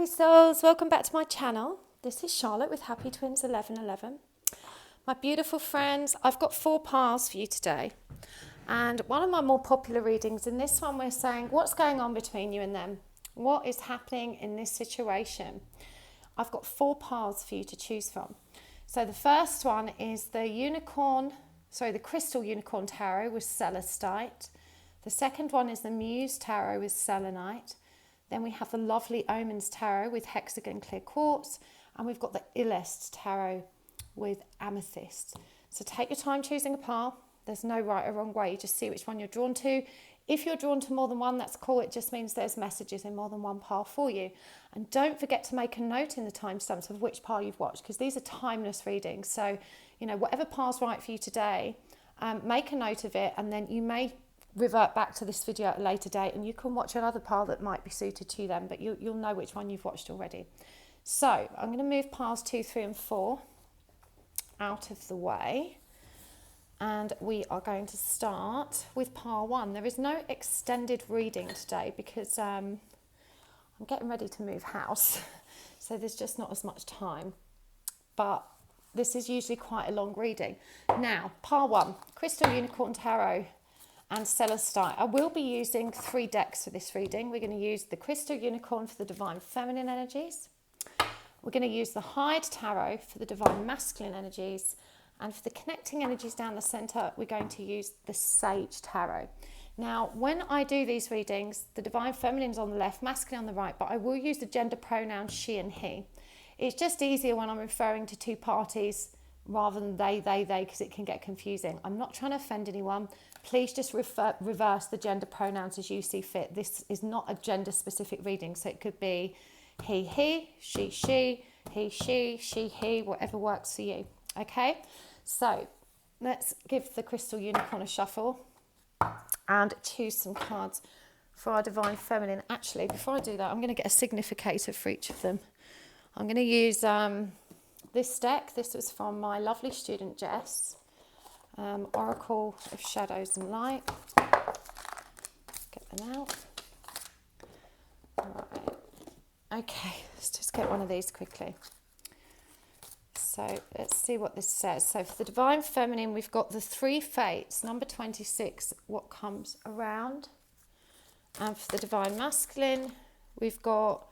happy souls, welcome back to my channel. This is Charlotte with Happy Twins 1111. My beautiful friends, I've got 4 piles for you today. And one of my more popular readings, in this one we're saying, what's going on between you and them? What is happening in this situation? I've got 4 piles for you to choose from. So the first one is the Crystal Unicorn Tarot with Celestite. The second one is the Muse Tarot with Selenite. Then we have the lovely Omens Tarot with Hexagon Clear Quartz. And we've got the Illest Tarot with Amethyst. So take your time choosing a pile. There's no right or wrong way. You just see which one you're drawn to. If you're drawn to more than one, that's cool. It just means there's messages in more than one pile for you. And don't forget to make a note in the timestamps of which pile you've watched, because these are timeless readings. So, whatever pile's right for you today, make a note of it, and then you may revert back to this video at a later date and you can watch another pile that might be suited to them, but you'll know which one you've watched already. So I'm going to move piles 2, 3 and 4 out of the way, and we are going to start with pile 1. There is no extended reading today because I'm getting ready to move house, so there's just not as much time, but this is usually quite a long reading. Now, pile 1, Crystal Unicorn Tarot and Celestite. I will be using 3 decks for this reading. We're going to use the Crystal Unicorn for the Divine Feminine energies. We're going to use the Hyde Tarot for the Divine Masculine energies. And for the connecting energies down the centre, we're going to use the Sage Tarot. Now, when I do these readings, the Divine Feminine's on the left, Masculine on the right, but I will use the gender pronouns she and he. It's just easier when I'm referring to 2 parties rather than they, because it can get confusing. I'm not trying to offend anyone. Please just reverse the gender pronouns as you see fit. This is not a gender specific reading, so it could be he, she, he, she, he, whatever works for you. Okay, so let's give the Crystal Unicorn a shuffle and choose some cards for our Divine Feminine. Actually, before I do that, I'm going to get a significator for each of them. I'm going to use this deck. This was from my lovely student Jess. Oracle of Shadows and Light. Get them out. Right. Okay, let's just get one of these quickly. So let's see what this says. So for the Divine Feminine, we've got the 3 Fates, number 26, what comes around. And for the Divine Masculine, we've got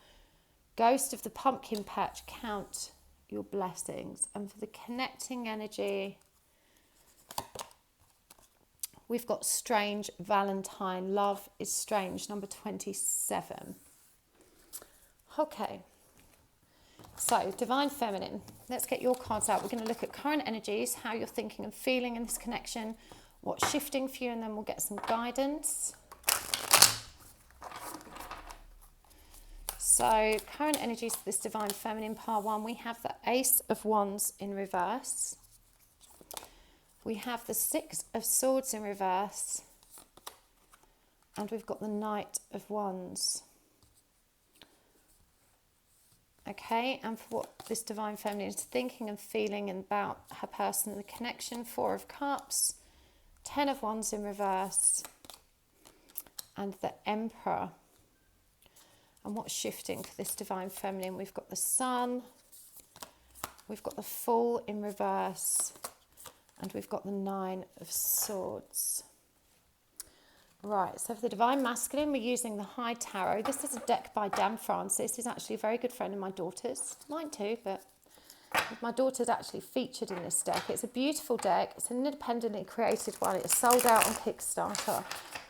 Ghost of the Pumpkin Patch, count your blessings. And for the connecting energy, we've got Strange Valentine, love is strange, number 27. Okay, so Divine Feminine, let's get your cards out. We're going to look at current energies, how you're thinking and feeling in this connection, what's shifting for you, and then we'll get some guidance. So current energies for this Divine Feminine, pile 1, we have the Ace of Wands in reverse. We have the 6 of Swords in reverse. And we've got the Knight of Wands. Okay, and for what this Divine Feminine is thinking and feeling about her person and the connection, 4 of Cups, 10 of Wands in reverse, and the Emperor. And what's shifting for this Divine Feminine? We've got the Sun, we've got the Fool in reverse, and we've got the 9 of Swords. Right, so for the Divine Masculine, we're using the Hyde Tarot. This is a deck by Dan Francis. He's actually a very good friend of my daughter's. Mine too, but my daughter's actually featured in this deck. It's a beautiful deck. It's an independently created one. It's sold out on Kickstarter,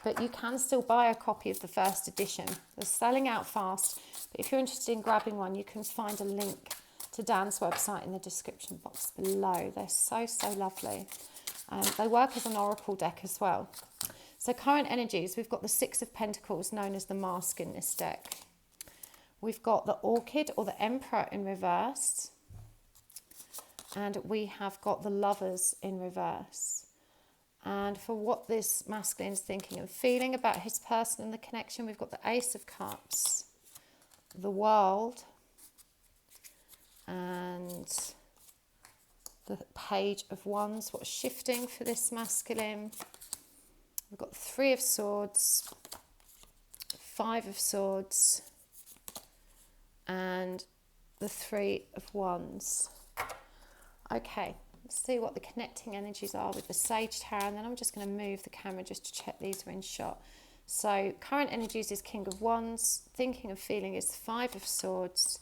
but you can still buy a copy of the first edition. They're selling out fast, but if you're interested in grabbing one, you can find a link to Dan's website in the description box below. They're so lovely. They work as an oracle deck as well. So current energies, we've got the 6 of Pentacles, known as the Mask in this deck. We've got the Orchid or the Emperor in reverse. And we have got the Lovers in reverse. And for what this masculine is thinking and feeling about his person and the connection, we've got the Ace of Cups, the World, and the Page of Wands. What's shifting for this masculine? We've got 3 of Swords, 5 of Swords, and the Three of Wands. Okay, let's see what the connecting energies are with the Sage Tarot, and then I'm just going to move the camera just to check these are in shot. So current energies is King of Wands, thinking and feeling is Five of Swords,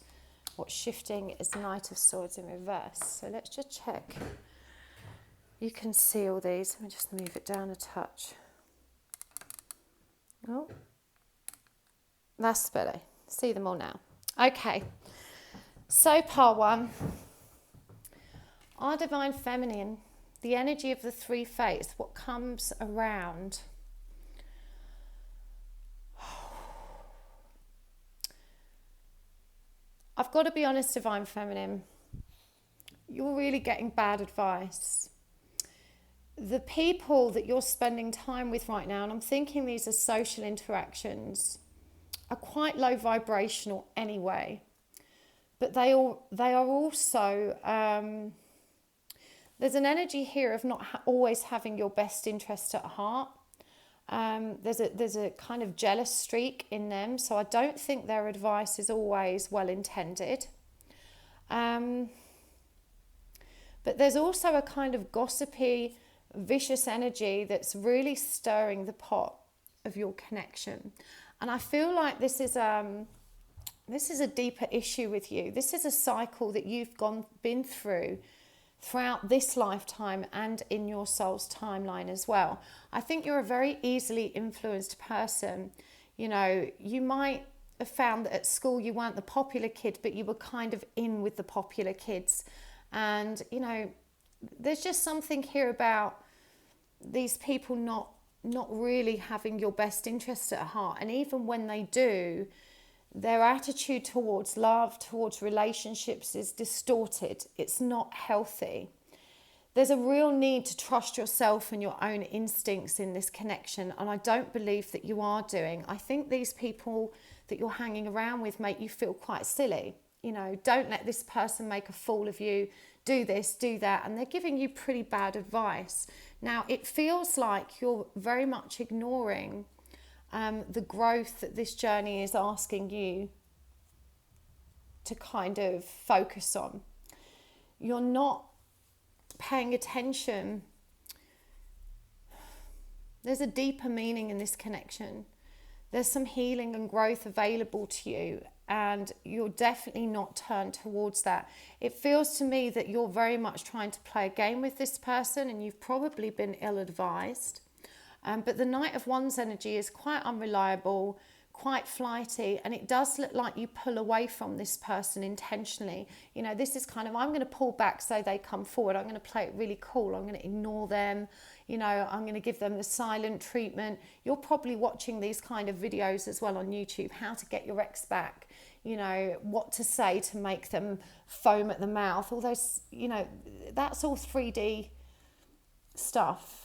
what's shifting is Knight of Swords in reverse. So let's just check. You can see all these. Let me just move it down a touch. Oh, that's better. See them all now. Okay, so part one. Our Divine Feminine, the energy of the three fates, what comes around. I've got to be honest, Divine Feminine, you're really getting bad advice. The people that you're spending time with right now, and I'm thinking these are social interactions, are quite low vibrational anyway. But they are also, there's an energy here of not always having your best interest at heart. There's a kind of jealous streak in them, so I don't think their advice is always well intended. But there's also a kind of gossipy, vicious energy that's really stirring the pot of your connection. And I feel like this is a deeper issue with you. This is a cycle that you've been through throughout this lifetime and in your soul's timeline as well. I think you're a very easily influenced person. You know, you might have found that at school you weren't the popular kid, but you were kind of in with the popular kids. And, you know, there's just something here about these people not really having your best interest at heart. And even when they do, their attitude towards love, towards relationships is distorted. It's not healthy. There's a real need to trust yourself and your own instincts in this connection, and I don't believe that you are doing. I think these people that you're hanging around with make you feel quite silly. You know, don't let this person make a fool of you. Do this, do that, and they're giving you pretty bad advice. Now, it feels like you're very much ignoring the growth that this journey is asking you to kind of focus on. You're not paying attention. There's a deeper meaning in this connection. There's some healing and growth available to you, and you're definitely not turned towards that. It feels to me that you're very much trying to play a game with this person, and you've probably been ill-advised. But the Knight of Wands energy is quite unreliable, quite flighty, and it does look like you pull away from this person intentionally. You know, this is kind of, I'm going to pull back so they come forward. I'm going to play it really cool. I'm going to ignore them. You know, I'm going to give them the silent treatment. You're probably watching these kind of videos as well on YouTube, how to get your ex back, you know, what to say to make them foam at the mouth. All those, you know, that's all 3D stuff.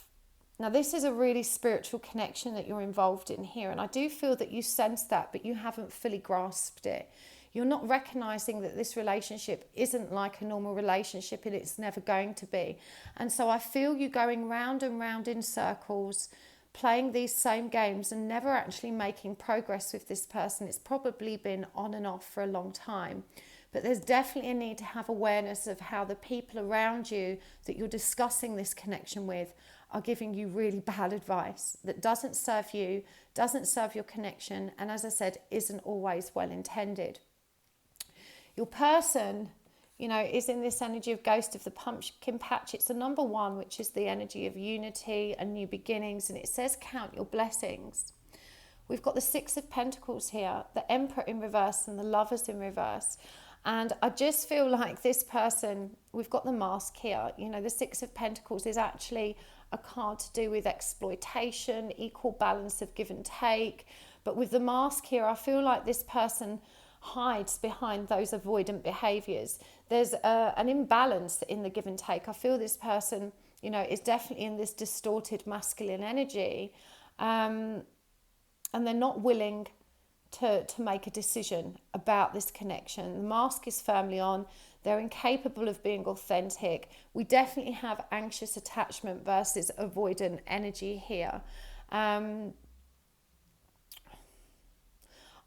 Now, this is a really spiritual connection that you're involved in here, and I do feel that you sense that, but you haven't fully grasped it. You're not recognizing that this relationship isn't like a normal relationship, and it's never going to be. And so I feel you going round and round in circles, playing these same games and never actually making progress with this person. It's probably been on and off for a long time. But there's definitely a need to have awareness of how the people around you that you're discussing this connection with are giving you really bad advice that doesn't serve you, doesn't serve your connection, and as I said, isn't always well intended. Your person, you know, is in this energy of Ghost of the Pumpkin Patch. It's the number 1, which is the energy of unity and new beginnings, and it says count your blessings. We've got the Six of Pentacles here, the Emperor in reverse and the Lovers in reverse. And I just feel like this person, we've got the Mask here, you know, the Six of Pentacles is actually a card to do with exploitation, equal balance of give and take. But with the Mask here, I feel like this person hides behind those avoidant behaviours. There's an imbalance in the give and take. I feel this person, you know, is definitely in this distorted masculine energy, and they're not willing to make a decision about this connection. The Mask is firmly on. They're incapable of being authentic. We definitely have anxious attachment versus avoidant energy here.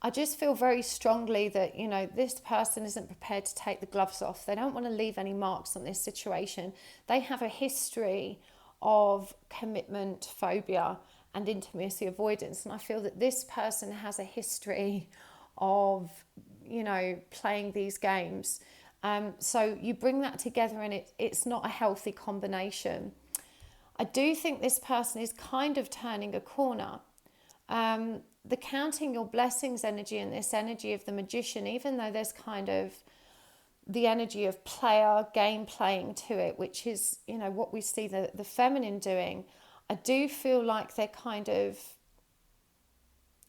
I just feel very strongly that, you know, this person isn't prepared to take the gloves off. They don't want to leave any marks on this situation. They have a history of commitment phobia and intimacy avoidance. And I feel that this person has a history of, you know, playing these games. So you bring that together and it's not a healthy combination. I do think this person is kind of turning a corner. The counting your blessings energy and this energy of the magician, even though there's kind of the energy of player, game playing to it, which is, you know, what we see the feminine doing, I do feel like they're kind of,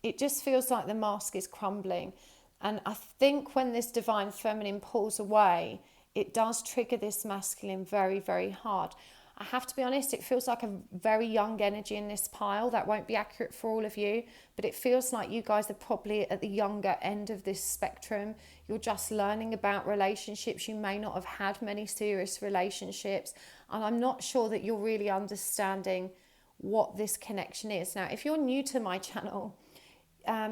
it just feels like the mask is crumbling. And I think when this divine feminine pulls away, it does trigger this masculine very, very hard. I have to be honest, it feels like a very young energy in this pile. That won't be accurate for all of you, but it feels like you guys are probably at the younger end of this spectrum. You're just learning about relationships. You may not have had many serious relationships, and I'm not sure that you're really understanding what this connection is. Now, if you're new to my channel,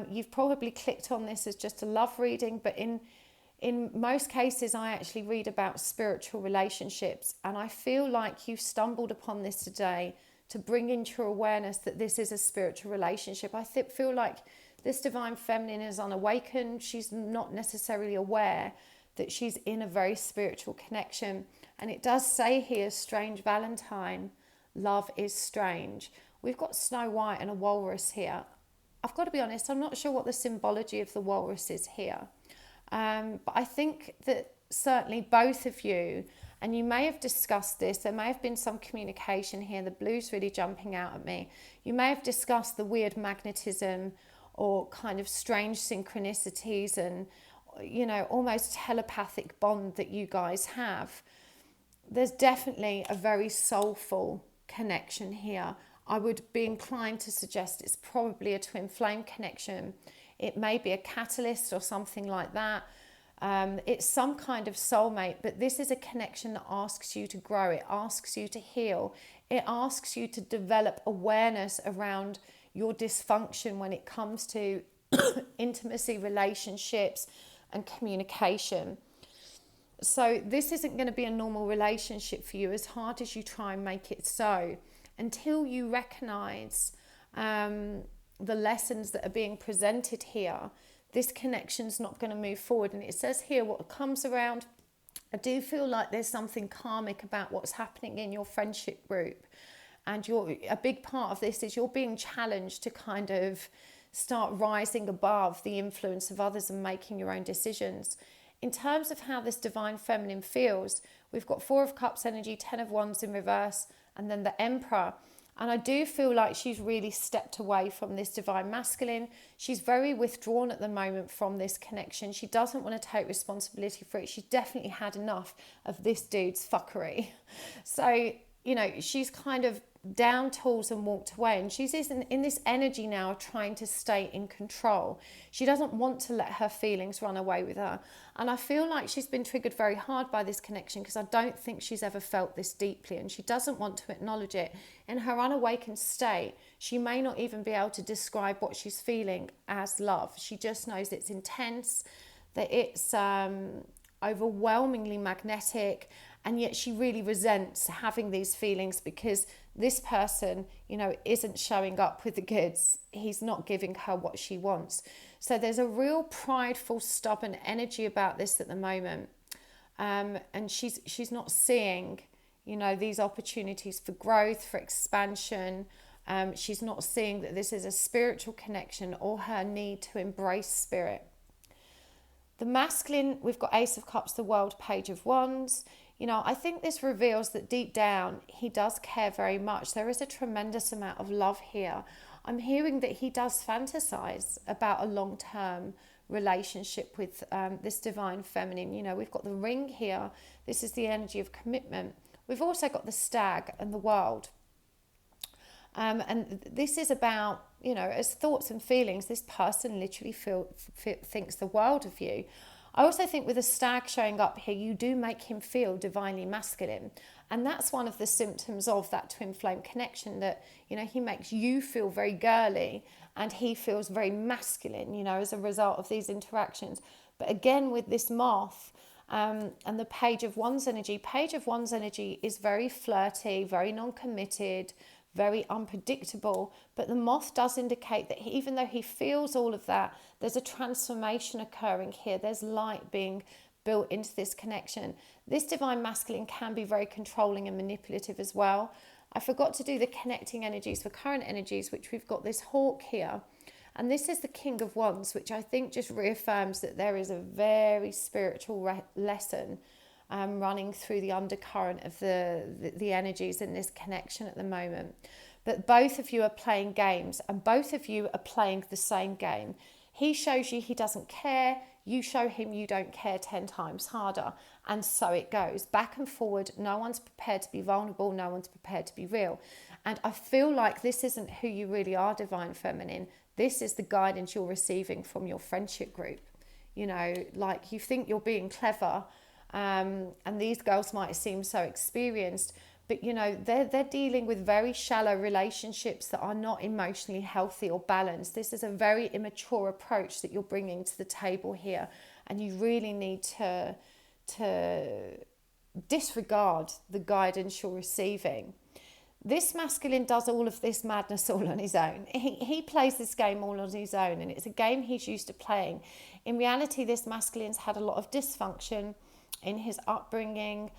you've probably clicked on this as just a love reading, but in most cases, I actually read about spiritual relationships, and I feel like you stumbled upon this today to bring into your awareness that this is a spiritual relationship. I feel like this divine feminine is unawakened. She's not necessarily aware that she's in a very spiritual connection. And it does say here, strange Valentine, love is strange. We've got Snow White and a walrus here. I've got to be honest, I'm not sure what the symbology of the walrus is here. But I think that certainly both of you, and you may have discussed this, there may have been some communication here, the blue's really jumping out at me. You may have discussed the weird magnetism or kind of strange synchronicities and, you know, almost telepathic bond that you guys have. There's definitely a very soulful connection here. I would be inclined to suggest it's probably a twin flame connection. It may be a catalyst or something like that. It's some kind of soulmate, but this is a connection that asks you to grow. It asks you to heal. It asks you to develop awareness around your dysfunction when it comes to intimacy, relationships, and communication. So this isn't going to be a normal relationship for you, as hard as you try and make it so, until you recognize the lessons that are being presented here. This connection's not going to move forward. And it says here what comes around, I do feel like there's something karmic about what's happening in your friendship group. And a big part of this is you're being challenged to kind of start rising above the influence of others and making your own decisions. In terms of how this divine feminine feels, we've got 4 of Cups energy, 10 of Wands in reverse, and then the Emperor. And I do feel like she's really stepped away from this divine masculine. She's very withdrawn at the moment from this connection. She doesn't want to take responsibility for it. She's definitely had enough of this dude's fuckery. So, you know, she's kind of down tools and walked away. And she's in this energy now of trying to stay in control. She doesn't want to let her feelings run away with her. And I feel like she's been triggered very hard by this connection, because I don't think she's ever felt this deeply, and she doesn't want to acknowledge it. In her unawakened state, she may not even be able to describe what she's feeling as love. She just knows it's intense, that it's overwhelmingly magnetic, and yet she really resents having these feelings because this person, you know, isn't showing up with the goods. He's not giving her what she wants. So there's a real prideful, stubborn energy about this at the moment. And she's not seeing, you know, these opportunities for growth, for expansion. She's not seeing that this is a spiritual connection or her need to embrace spirit. The masculine, we've got Ace of Cups, the World, Page of Wands. You know, I think this reveals that deep down, he does care very much. There is a tremendous amount of love here. I'm hearing that he does fantasize about a long-term relationship with this divine feminine. You know, we've got the ring here. This is the energy of commitment. We've also got the stag and the world. And this is about, you know, as thoughts and feelings, this person literally thinks the world of you. I also think with a stag showing up here, you do make him feel divinely masculine. And that's one of the symptoms of that twin flame connection, that, you know, he makes you feel very girly and he feels very masculine, you know, as a result of these interactions. But again, with this moth and the Page of Wands energy is very flirty, very non-committed, very unpredictable. But the moth does indicate that even though he feels all of that, there's a transformation occurring here. There's light being built into this connection. This divine masculine can be very controlling and manipulative as well. I forgot to do the connecting energies for current energies, which we've got this hawk here. And this is the King of Wands, which I think just reaffirms that there is a very spiritual lesson running through the undercurrent of the energies in this connection at the moment. But both of you are playing games, and both of you are playing the same game. He shows you he doesn't care. You show him you don't care 10 times harder. And so it goes back and forward. No one's prepared to be vulnerable. No one's prepared to be real. And I feel like this isn't who you really are, Divine Feminine. This is the guidance you're receiving from your friendship group. You know, like you think you're being clever, and these girls might seem so experienced, but you know, they're dealing with very shallow relationships that are not emotionally healthy or balanced. This is a very immature approach that you're bringing to the table here, and you really need to disregard the guidance you're receiving. This masculine does all of this madness all on his own. He plays this game all on his own, and it's a game he's used to playing. In reality, this masculine's had a lot of dysfunction in his upbringing.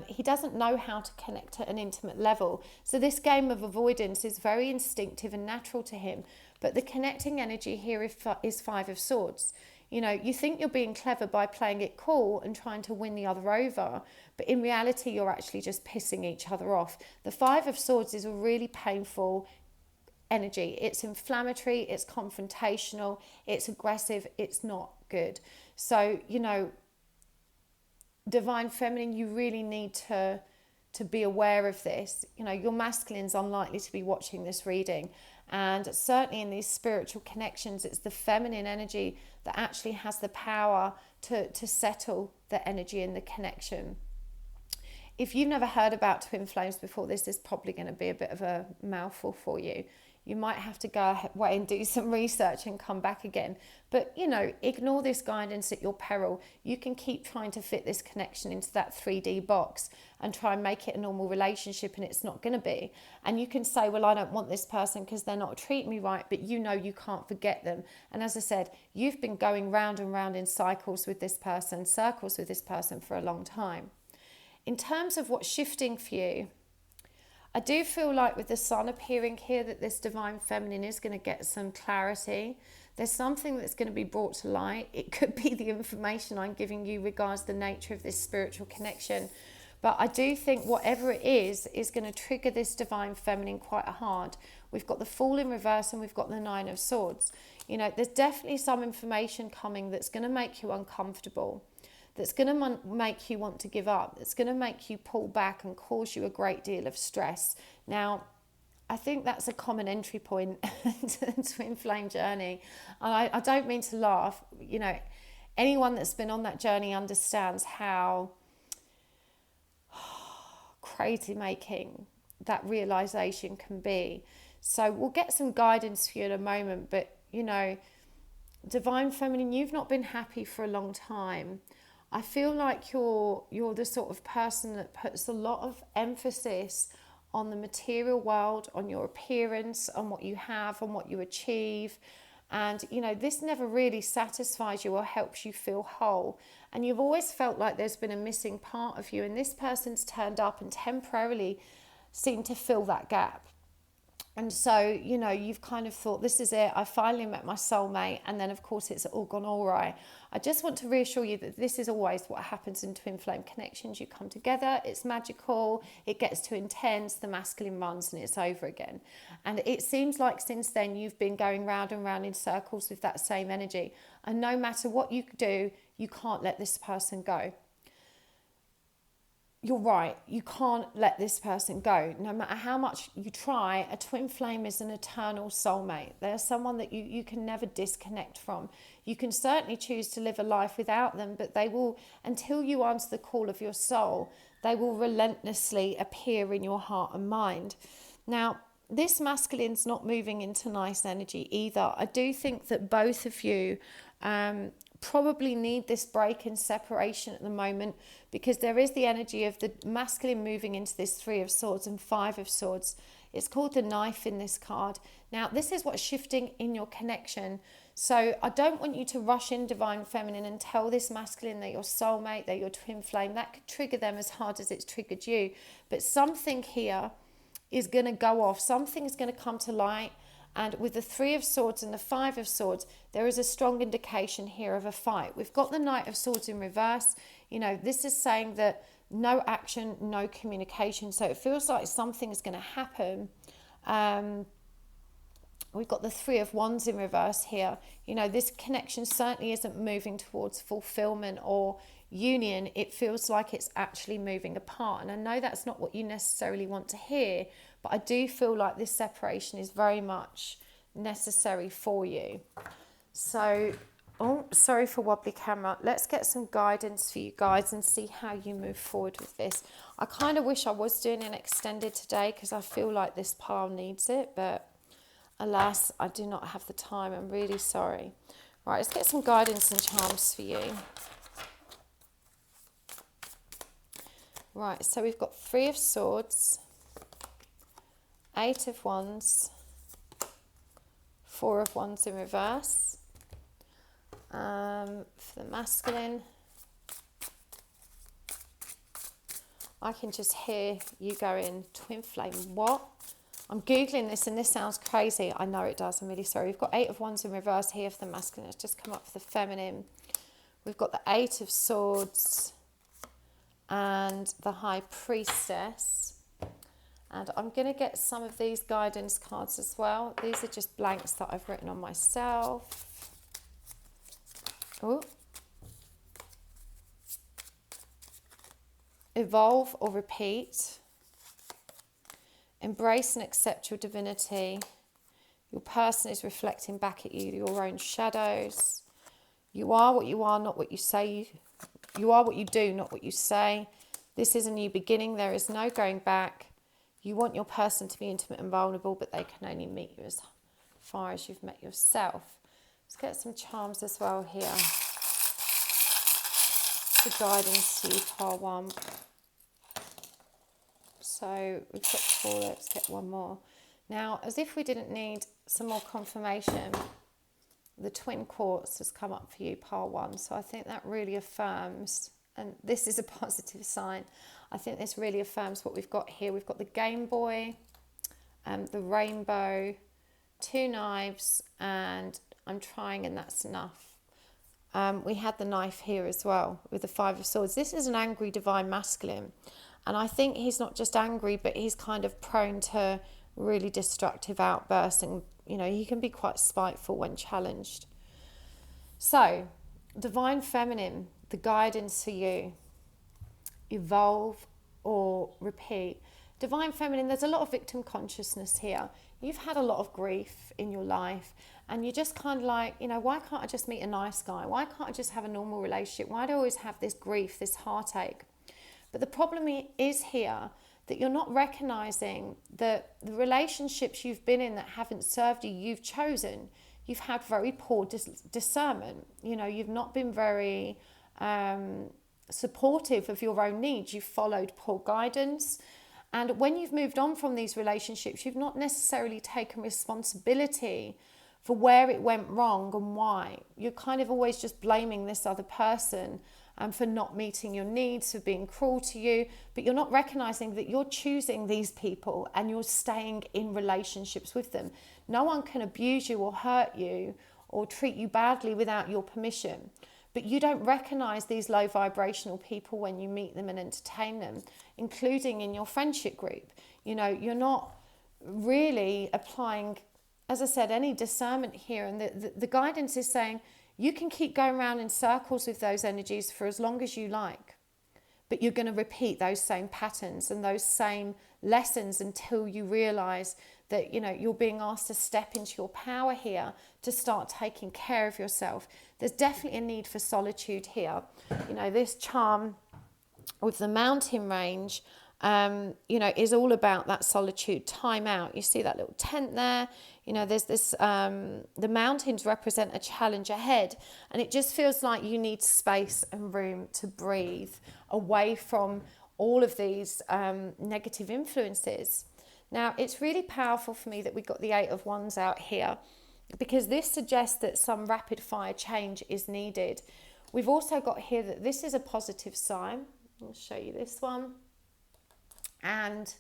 He doesn't know how to connect at an intimate level. So this game of avoidance is very instinctive and natural to him. But the connecting energy here is Five of Swords. You know, you think you're being clever by playing it cool and trying to win the other over, but in reality, you're actually just pissing each other off. The Five of Swords is a really painful energy. It's inflammatory, it's confrontational, it's aggressive, it's not good. So, you know, Divine Feminine, you really need to be aware of this. You know, your masculine's unlikely to be watching this reading. And certainly in these spiritual connections, it's the feminine energy that actually has the power to settle the energy in the connection. If you've never heard about twin flames before, this is probably going to be a bit of a mouthful for you. You might have to go away and do some research and come back again. But, you know, ignore this guidance at your peril. You can keep trying to fit this connection into that 3D box and try and make it a normal relationship, and it's not going to be. And you can say, well, I don't want this person because they're not treating me right, but you know you can't forget them. And as I said, you've been going round and round in circles with this person for a long time. In terms of what's shifting for you, I do feel like with the sun appearing here that this divine feminine is going to get some clarity. There's something that's going to be brought to light. It could be the information I'm giving you regards the nature of this spiritual connection. But I do think whatever it is going to trigger this divine feminine quite hard. We've got the Fool in reverse and we've got the Nine of Swords. You know, there's definitely some information coming that's going to make you uncomfortable, that's going to make you want to give up, that's going to make you pull back and cause you a great deal of stress. Now, I think that's a common entry point to the twin flame journey. And I don't mean to laugh. You know, anyone that's been on that journey understands how crazy making that realization can be. So we'll get some guidance for you in a moment. But, you know, divine feminine, you've not been happy for a long time. I feel like you're the sort of person that puts a lot of emphasis on the material world, on your appearance, on what you have, on what you achieve. And, you know, this never really satisfies you or helps you feel whole. And you've always felt like there's been a missing part of you. And this person's turned up and temporarily seemed to fill that gap. And so, you know, you've kind of thought, this is it. I finally met my soulmate. And then, of course, it's all gone all right. I just want to reassure you that this is always what happens in twin flame connections. You come together, it's magical, it gets too intense, the masculine runs and it's over again. And it seems like since then you've been going round and round in circles with that same energy. And no matter what you do, you can't let this person go. you're right, you can't let this person go. No matter how much you try, a twin flame is an eternal soulmate. They're someone that you can never disconnect from. You can certainly choose to live a life without them, but they will, until you answer the call of your soul, they will relentlessly appear in your heart and mind. Now, this masculine's not moving into nice energy either. I do think that both of you probably need this break and separation at the moment, because there is the energy of the masculine moving into this 3 of Swords and 5 of Swords. It's called the knife in this card. Now, this is what's shifting in your connection. So I don't want you to rush in Divine Feminine and tell this masculine that your soulmate, they're your twin flame. That could trigger them as hard as it's triggered you. But something here is going to go off. Something is going to come to light. And with the 3 of Swords and the 5 of Swords, there is a strong indication here of a fight. We've got the Knight of Swords in reverse. You know, this is saying that no action, no communication. So it feels like something is going to happen. We've got the 3 of Wands in reverse here. You know, this connection certainly isn't moving towards fulfillment or union. It feels like it's actually moving apart. And I know that's not what you necessarily want to hear, but I do feel like this separation is very much necessary for you. So, oh, sorry for wobbly camera. Let's get some guidance for you guys and see how you move forward with this. I kind of wish I was doing an extended today, because I feel like this pile needs it, but alas, I do not have the time. I'm really sorry. Right, let's get some guidance and charms for you. Right, so we've got 3 of Swords, 8 of Wands, 4 of Wands in reverse. For the masculine, I can just hear you going, twin flame, what? I'm Googling this and this sounds crazy. I know it does, I'm really sorry. We've got 8 of Wands in reverse here for the masculine. It's just come up for the feminine. We've got the 8 of Swords and the High Priestess. And I'm going to get some of these guidance cards as well. These are just blanks that I've written on myself. Ooh. Evolve or repeat. Embrace and accept your divinity. Your person is reflecting back at you, your own shadows. You are what you are, not what you say. You are what you do, not what you say. This is a new beginning. There is no going back. You want your person to be intimate and vulnerable, but they can only meet you as far as you've met yourself. Let's get some charms as well here. The guidance to you, pile 1. So we've got 4, let's get 1 more. Now, as if we didn't need some more confirmation, the twin quartz has come up for you, pile 1. So I think that really affirms, and this is a positive sign, I think this really affirms what we've got here. We've got the Game Boy, the rainbow, 2 knives, and I'm trying and that's enough. We had the knife here as well with the 5 of Swords. This is an angry divine masculine. And I think he's not just angry, but he's kind of prone to really destructive outbursts. And, you know, he can be quite spiteful when challenged. So, Divine Feminine, the guidance for you. Evolve or repeat. Divine Feminine, there's a lot of victim consciousness here. You've had a lot of grief in your life. And you're just kind of like, you know, why can't I just meet a nice guy? Why can't I just have a normal relationship? Why do I always have this grief, this heartache? But the problem is here that you're not recognizing that the relationships you've been in that haven't served you, you've chosen. You've had very poor discernment. You know, you've not been very supportive of your own needs. You've followed poor guidance. And when you've moved on from these relationships, you've not necessarily taken responsibility for where it went wrong and why. You're kind of always just blaming this other person for not meeting your needs, for being cruel to you, but you're not recognizing that you're choosing these people and you're staying in relationships with them. No one can abuse you or hurt you or treat you badly without your permission. But you don't recognize these low vibrational people when you meet them and entertain them, including in your friendship group. You know, you're not really applying, as I said, any discernment here. And the guidance is saying, you can keep going around in circles with those energies for as long as you like. but you're going to repeat those same patterns and those same lessons until you realize that, you're being asked to step into your power here, to start taking care of yourself. There's definitely a need for solitude here. This charm with the mountain range, is all about that solitude, time out. You see that little tent there? There's this, the mountains represent a challenge ahead, and it just feels like you need space and room to breathe away from all of these negative influences. Now, it's really powerful for me that we got the Eight of Wands out here, because this suggests that some rapid fire change is needed. We've also got here that this is a positive sign. I'll show you this one. And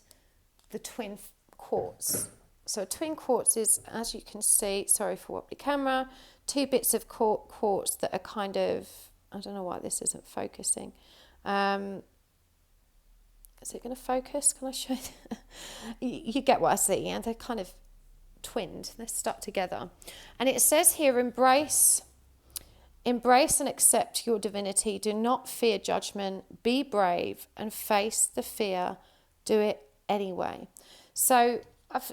the twin quartz. So a twin quartz is, as you can see, sorry for wobbly camera, two bits of quartz that are kind of, I don't know why this isn't focusing. Is it going to focus? Can I show you? You get what I see, and they're kind of twinned, they're stuck together. And it says here, embrace and accept your divinity. Do not fear judgment. Be brave and face the fear. Do it anyway. So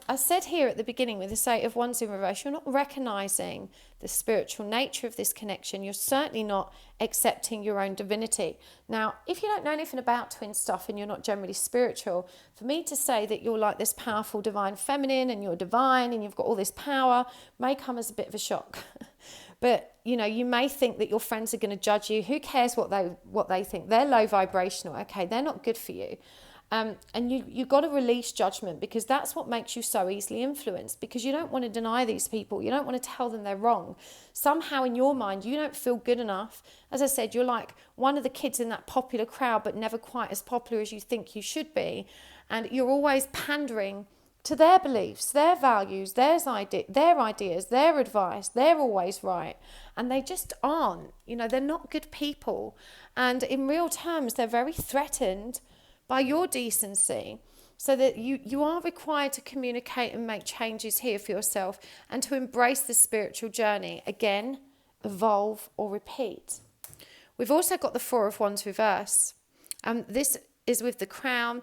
I said here at the beginning with the Eight of Wands in reverse, you're not recognizing the spiritual nature of this connection. You're certainly not accepting your own divinity. Now, if you don't know anything about twin stuff and you're not generally spiritual, for me to say that you're like this powerful divine feminine and you're divine and you've got all this power may come as a bit of a shock. But, you may think that your friends are going to judge you. Who cares what they think? They're low vibrational. Okay, they're not good for you. And you've got to release judgment, because that's what makes you so easily influenced, because you don't want to deny these people. You don't want to tell them they're wrong. Somehow in your mind, you don't feel good enough. As I said, you're like one of the kids in that popular crowd, but never quite as popular as you think you should be. And you're always pandering to their beliefs, their values, their ideas, their advice. They're always right. And they just aren't. They're not good people. And in real terms, they're very threatened by your decency, so that you are required to communicate and make changes here for yourself and to embrace the spiritual journey. Again, evolve or repeat. We've also got the Four of Wands reverse. This is with the crown.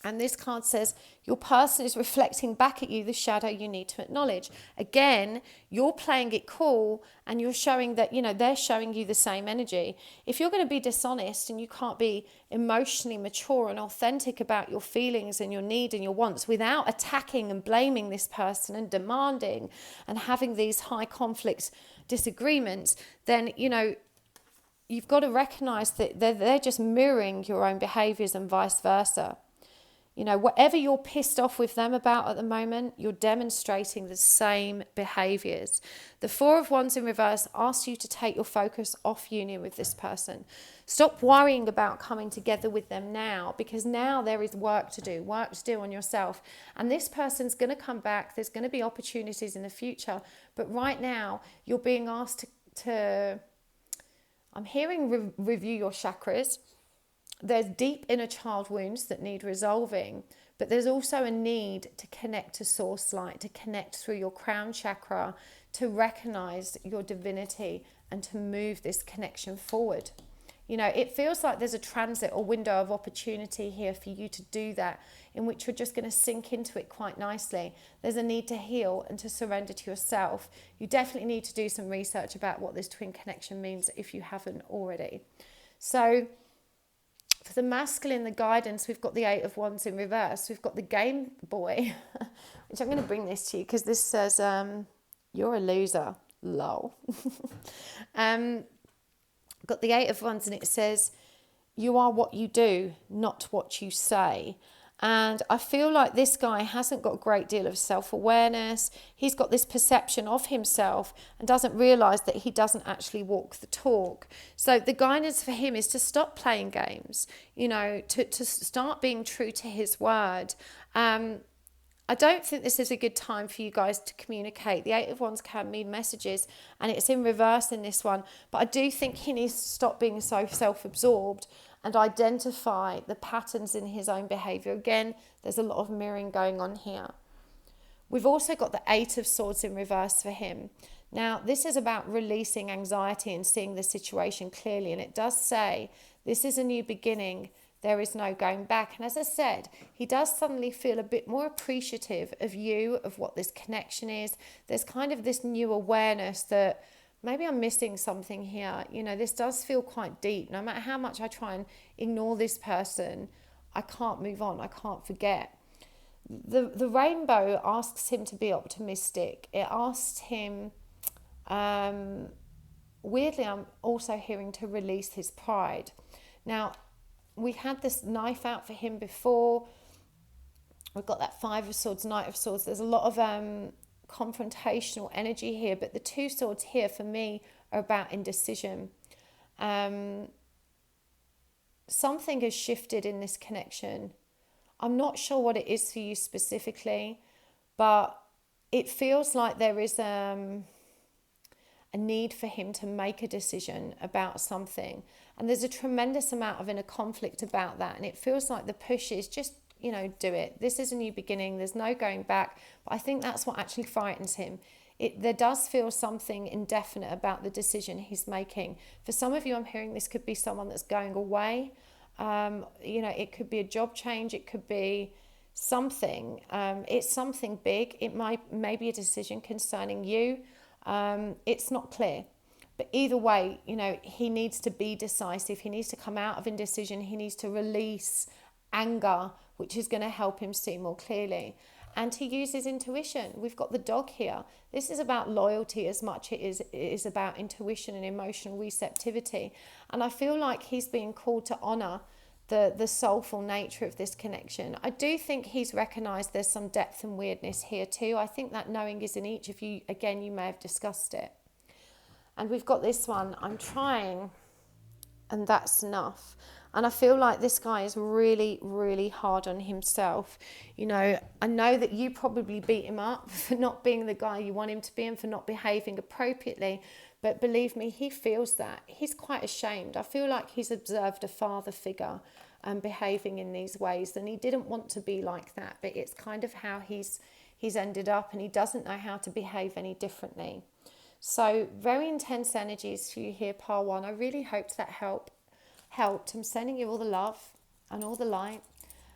And this card says, your person is reflecting back at you the shadow you need to acknowledge. Again, you're playing it cool and you're showing that, they're showing you the same energy. If you're going to be dishonest and you can't be emotionally mature and authentic about your feelings and your need and your wants without attacking and blaming this person and demanding and having these high conflict disagreements, then, you've got to recognize that they're just mirroring your own behaviors and vice versa. Whatever you're pissed off with them about at the moment, you're demonstrating the same behaviors. The Four of Wands in reverse asks you to take your focus off union with this person. Stop worrying about coming together with them now, because now there is work to do on yourself. And this person's going to come back. There's going to be opportunities in the future. But right now, you're being asked to I'm hearing review your chakras. There's deep inner child wounds that need resolving, but there's also a need to connect to source light, to connect through your crown chakra, to recognize your divinity and to move this connection forward. It feels like there's a transit or window of opportunity here for you to do that, in which you're just going to sink into it quite nicely. There's a need to heal and to surrender to yourself. You definitely need to do some research about what this twin connection means if you haven't already. So, for the masculine, the guidance, we've got the Eight of Wands in reverse. We've got the Game Boy, which I'm going to bring this to you because this says, you're a loser, lol. Got the Eight of Wands and it says, you are what you do, not what you say. And I feel like this guy hasn't got a great deal of self-awareness. He's got this perception of himself and doesn't realise that he doesn't actually walk the talk. So the guidance for him is to stop playing games, to start being true to his word. I don't think this is a good time for you guys to communicate. The Eight of Wands can mean messages, and it's in reverse in this one. But I do think he needs to stop being so self-absorbed and identify the patterns in his own behaviour. Again, there's a lot of mirroring going on here. We've also got the Eight of Swords in reverse for him. Now, this is about releasing anxiety and seeing the situation clearly. And it does say, this is a new beginning. There is no going back. And as I said, he does suddenly feel a bit more appreciative of you, of what this connection is. There's kind of this new awareness that maybe I'm missing something here. You know, this does feel quite deep. No matter how much I try and ignore this person, I can't move on. I can't forget. The rainbow asks him to be optimistic. It asks him, weirdly, I'm also hearing to release his pride. Now, we had this knife out for him before. We've got that Five of Swords, Knight of Swords. There's a lot of confrontational energy here, but the two swords here for me are about indecision. Something has shifted in this connection. I'm not sure what it is for you specifically, but it feels like there is a need for him to make a decision about something. And there's a tremendous amount of inner conflict about that. And it feels like the push is just, you know, do it. This is a new beginning. There's no going back. But I think that's what actually frightens him. There does feel something indefinite about the decision he's making. For some of you, I'm hearing this could be someone that's going away. You know, it could be a job change. It could be something. It's something big. It may be a decision concerning you. It's not clear. But either way, you know, he needs to be decisive. He needs to come out of indecision. He needs to release anger, which is going to help him see more clearly. And to use his intuition. We've got the dog here. This is about loyalty as much as it is about intuition and emotional receptivity. And I feel like he's being called to honour the soulful nature of this connection. I do think he's recognised there's some depth and weirdness here too. I think that knowing is in each of you. Again, you may have discussed it. And we've got this one, I'm trying, and that's enough. And I feel like this guy is really, really hard on himself. You know, I know that you probably beat him up for not being the guy you want him to be and for not behaving appropriately. But believe me, he feels that. He's quite ashamed. I feel like he's observed a father figure behaving in these ways, and he didn't want to be like that. But it's kind of how he's ended up, and he doesn't know how to behave any differently. So very intense energies for you here, Par 1. I really hope that helped. I'm sending you all the love and all the light,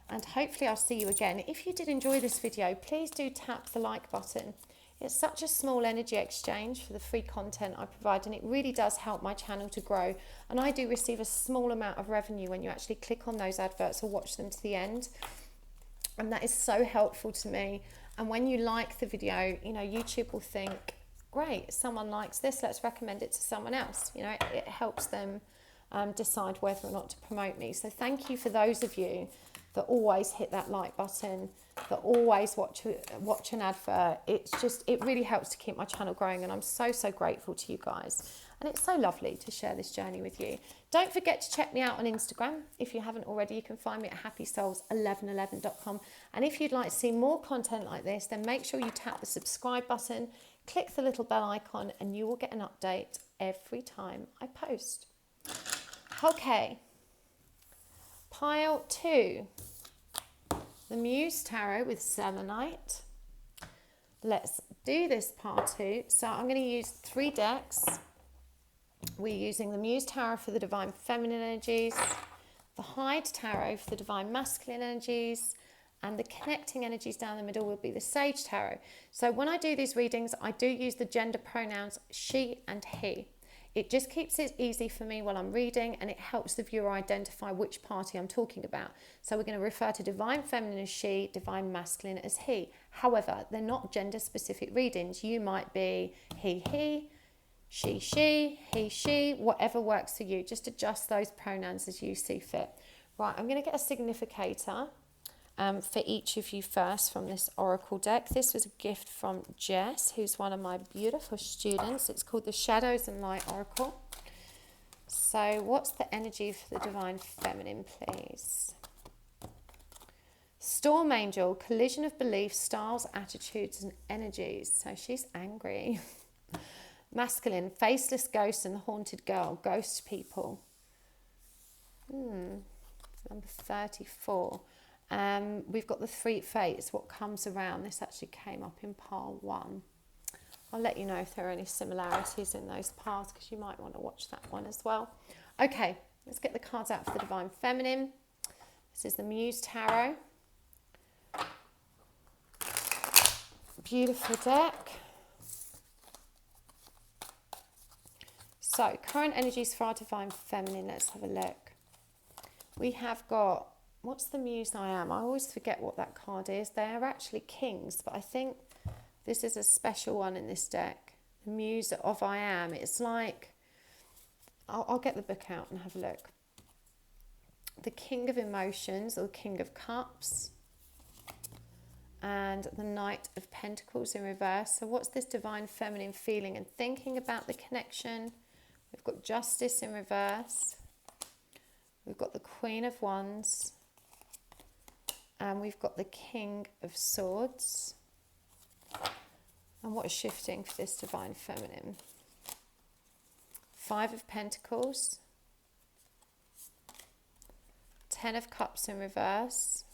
and hopefully I'll see you again. If you did enjoy this video, please do tap the like button. It's such a small energy exchange for the free content I provide, and it really does help my channel to grow. And I do receive a small amount of revenue when you actually click on those adverts or watch them to the end, and that is so helpful to me. And when you like the video, you know, YouTube will think, great, someone likes this, let's recommend it to someone else. You know, it helps them decide whether or not to promote me. So thank you for those of you that always hit that like button, that always watch an advert. It really helps to keep my channel growing, and I'm so grateful to you guys. And it's so lovely to share this journey with you. Don't forget to check me out on Instagram. If you haven't already, you can find me at happysouls1111.com. And if you'd like to see more content like this, then make sure you tap the subscribe button, click the little bell icon, and you will get an update every time I post. Okay, pile 2, the Muse Tarot with Selenite. Let's do this part 2. So I'm going to use 3 decks. We're using the Muse Tarot for the Divine Feminine energies, the Hyde Tarot for the Divine Masculine energies, and the connecting energies down the middle will be the Sage Tarot. So when I do these readings, I do use the gender pronouns she and he. It just keeps it easy for me while I'm reading, and it helps the viewer identify which party I'm talking about. So we're going to refer to Divine Feminine as she, Divine Masculine as he. However, they're not gender-specific readings. You might be he, she, he, whatever works for you. Just adjust those pronouns as you see fit. Right, I'm going to get a significator for each of you first from this oracle deck. This was a gift from Jess, who's one of my beautiful students. It's called the Shadows and Light Oracle. So what's the energy for the Divine Feminine, please? Storm Angel, collision of beliefs, styles, attitudes and energies. So she's angry. Masculine, faceless ghosts and the haunted girl, ghost people. Number 34. We've got the 3 fates, what comes around. This actually came up in pile 1. I'll let you know if there are any similarities in those paths, because you might want to watch that one as well. Okay, let's get the cards out for the Divine Feminine. This is the Muse Tarot. Beautiful deck. So, current energies for our Divine Feminine. Let's have a look. We have got, what's the Muse I Am? I always forget what that card is. They are actually kings, but I think this is a special one in this deck. The Muse of I Am. It's like, I'll get the book out and have a look. The King of Emotions, or King of Cups. And the Knight of Pentacles in reverse. So what's this Divine Feminine feeling and thinking about the connection? We've got Justice in reverse. We've got the Queen of Wands. And we've got the King of Swords. And what is shifting for this Divine Feminine? Five of Pentacles. 10 of Cups in reverse.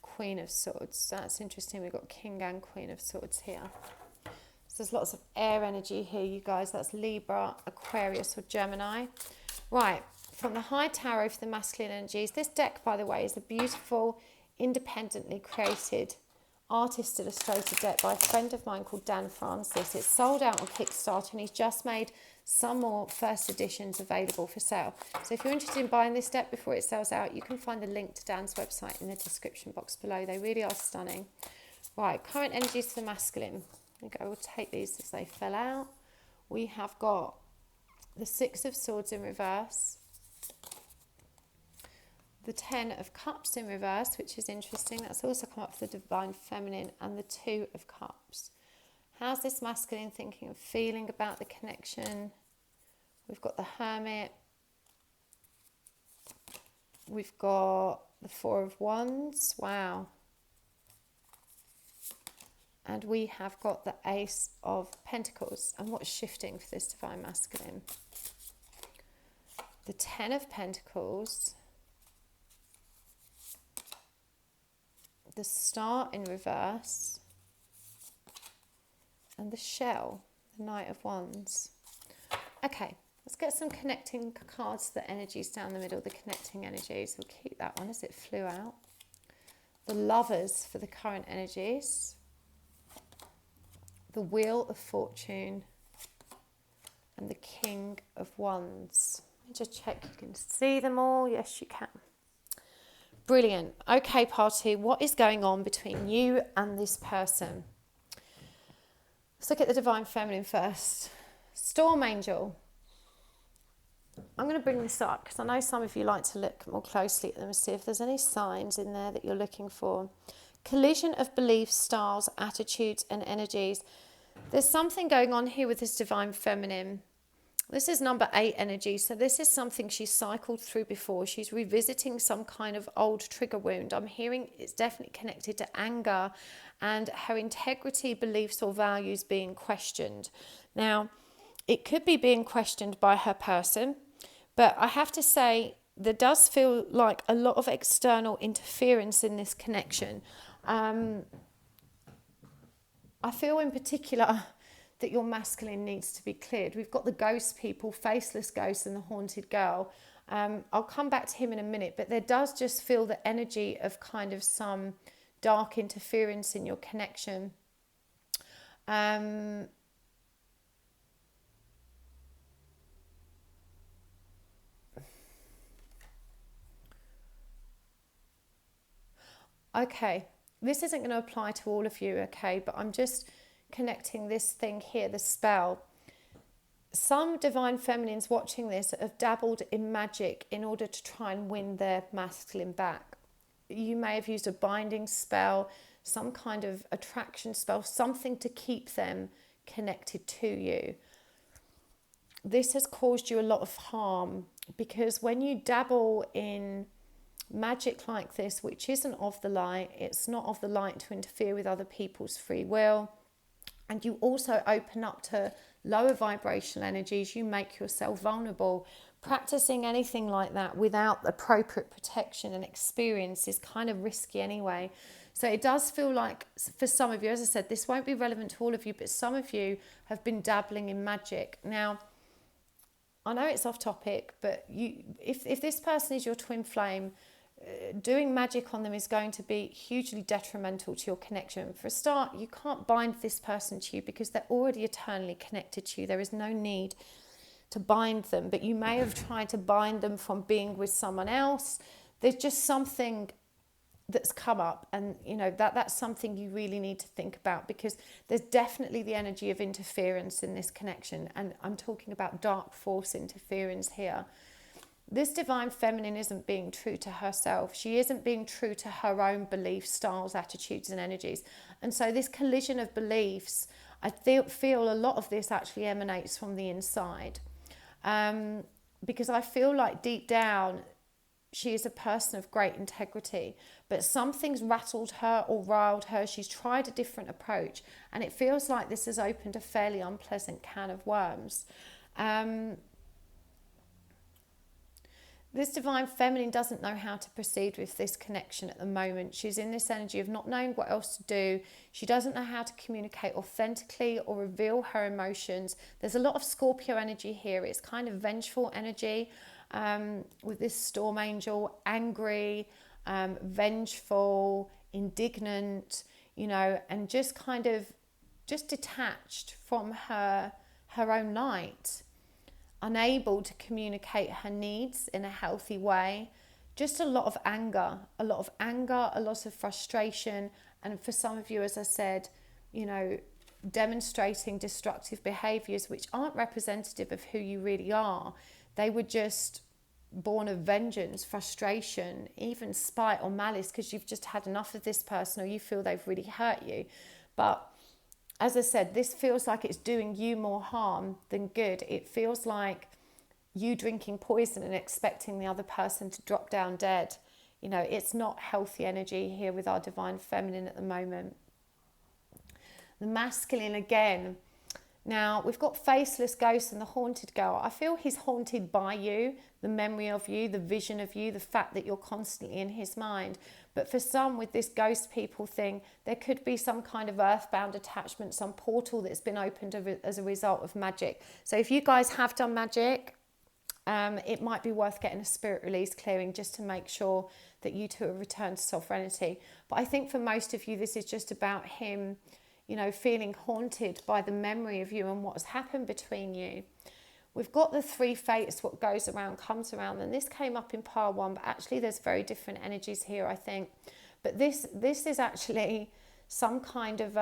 Queen of Swords. That's interesting. We've got King and Queen of Swords here. So there's lots of air energy here, you guys. That's Libra, Aquarius or Gemini. Right, from the High Tarot for the masculine energies. This deck, by the way, is a beautiful, independently created artist illustrated deck by a friend of mine called Dan Francis. It's sold out on Kickstarter and he's just made some more first editions available for sale. So if you're interested in buying this deck before it sells out, you can find the link to Dan's website in the description box below. They really are stunning. Right, current energies for the masculine. Okay, we'll take these as they fell out. We have got the Six of Swords in reverse. The 10 of Cups in reverse, which is interesting. That's also come up for the Divine Feminine, and the 2 of Cups. How's this masculine thinking and feeling about the connection? We've got the Hermit. We've got the 4 of Wands. Wow. And we have got the Ace of Pentacles. And what's shifting for this Divine Masculine? The 10 of Pentacles. The Star in reverse. And the Shell, the Knight of Wands. Okay, let's get some connecting cards, the energies down the middle, the connecting energies. We'll keep that one as it flew out. The Lovers for the current energies. The Wheel of Fortune. And the King of Wands. Let me just check you can see them all. Yes, you can. Brilliant. Okay, party, what is going on between you and this person? Let's look at the Divine Feminine first. Storm Angel. I'm going to bring this up because I know some of you like to look more closely at them and see if there's any signs in there that you're looking for. Collision of beliefs, styles, attitudes and energies. There's something going on here with this Divine Feminine. This is number 8 energy. So this is something she's cycled through before. She's revisiting some kind of old trigger wound. I'm hearing it's definitely connected to anger and her integrity, beliefs or values being questioned. Now, it could be being questioned by her person, but I have to say there does feel like a lot of external interference in this connection. I feel in particular that your masculine needs to be cleared. We've got the ghost people, faceless ghost and the haunted girl. I'll come back to him in a minute, but there does just feel the energy of kind of some dark interference in your connection. Okay, this isn't going to apply to all of you, okay, but I'm just connecting this thing here, the spell. Some Divine Feminines watching this have dabbled in magic in order to try and win their masculine back. You may have used a binding spell, some kind of attraction spell, something to keep them connected to you. This has caused you a lot of harm because when you dabble in magic like this, which isn't of the light, it's not of the light to interfere with other people's free will, and you also open up to lower vibrational energies, you make yourself vulnerable. Practicing anything like that without appropriate protection and experience is kind of risky anyway. So it does feel like, for some of you, as I said, this won't be relevant to all of you, but some of you have been dabbling in magic. Now, I know it's off topic, but if this person is your twin flame, doing magic on them is going to be hugely detrimental to your connection. For a start, you can't bind this person to you because they're already eternally connected to you. There is no need to bind them, but you may have tried to bind them from being with someone else. There's just something that's come up, and that's something you really need to think about, because there's definitely the energy of interference in this connection, and I'm talking about dark force interference here. This divine feminine isn't being true to herself. She isn't being true to her own beliefs, styles, attitudes and energies. And so this collision of beliefs, I feel a lot of this actually emanates from the inside, because I feel like deep down she is a person of great integrity, but something's rattled her or riled her. She's tried a different approach, and it feels like this has opened a fairly unpleasant can of worms. This divine feminine doesn't know how to proceed with this connection at the moment. She's in this energy of not knowing what else to do. She doesn't know how to communicate authentically or reveal her emotions. There's a lot of Scorpio energy here. It's kind of vengeful energy, with this storm angel, angry, vengeful, indignant, and just kind of detached from her own light, unable to communicate her needs in a healthy way. Just a lot of anger, a lot of frustration. And for some of you, as I said, demonstrating destructive behaviors which aren't representative of who you really are. They were just born of vengeance, frustration, even spite or malice, because you've just had enough of this person, or you feel they've really hurt you. But as I said, this feels like it's doing you more harm than good. It feels like you drinking poison and expecting the other person to drop down dead. It's not healthy energy here with our divine feminine at the moment. The masculine again. Now, we've got faceless ghosts and the haunted girl. I feel he's haunted by you, the memory of you, the vision of you, the fact that you're constantly in his mind. But for some, with this ghost people thing, there could be some kind of earthbound attachment, some portal that's been opened as a result of magic. So if you guys have done magic, it might be worth getting a spirit release clearing just to make sure that you two have returned to sovereignty. But I think for most of you, this is just about him, feeling haunted by the memory of you and what has happened between you. We've got the three fates, what goes around comes around, and this came up in pile one, but actually there's very different energies here, I think. But this is actually some kind of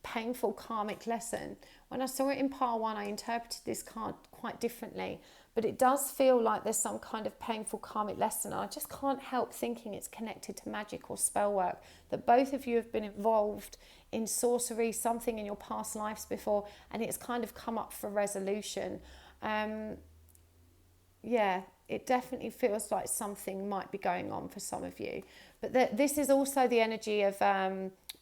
painful karmic lesson. When I saw it in pile one, I interpreted this card quite differently, but it does feel like there's some kind of painful karmic lesson. I just can't help thinking it's connected to magic or spell work, that both of you have been involved in sorcery, something in your past lives before, and it's kind of come up for resolution. It definitely feels like something might be going on for some of you. But this is also the energy of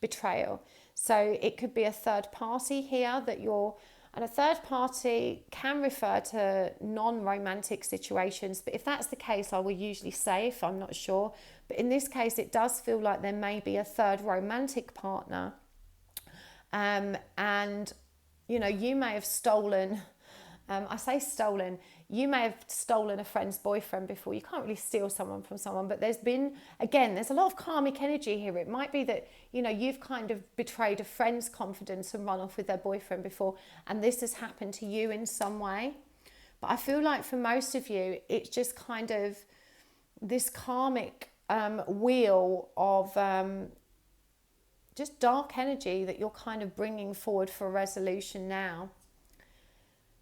betrayal. So it could be a third party here that you're, and a third party can refer to non-romantic situations. But if that's the case, I will usually say if I'm not sure. But in this case, it does feel like there may be a third romantic partner. You may have stolen, I say stolen, you may have stolen a friend's boyfriend before. You can't really steal someone from someone, but there's a lot of karmic energy here. It might be that, you've kind of betrayed a friend's confidence and run off with their boyfriend before, and this has happened to you in some way. But I feel like for most of you, it's just kind of this karmic wheel of just dark energy that you're kind of bringing forward for resolution now.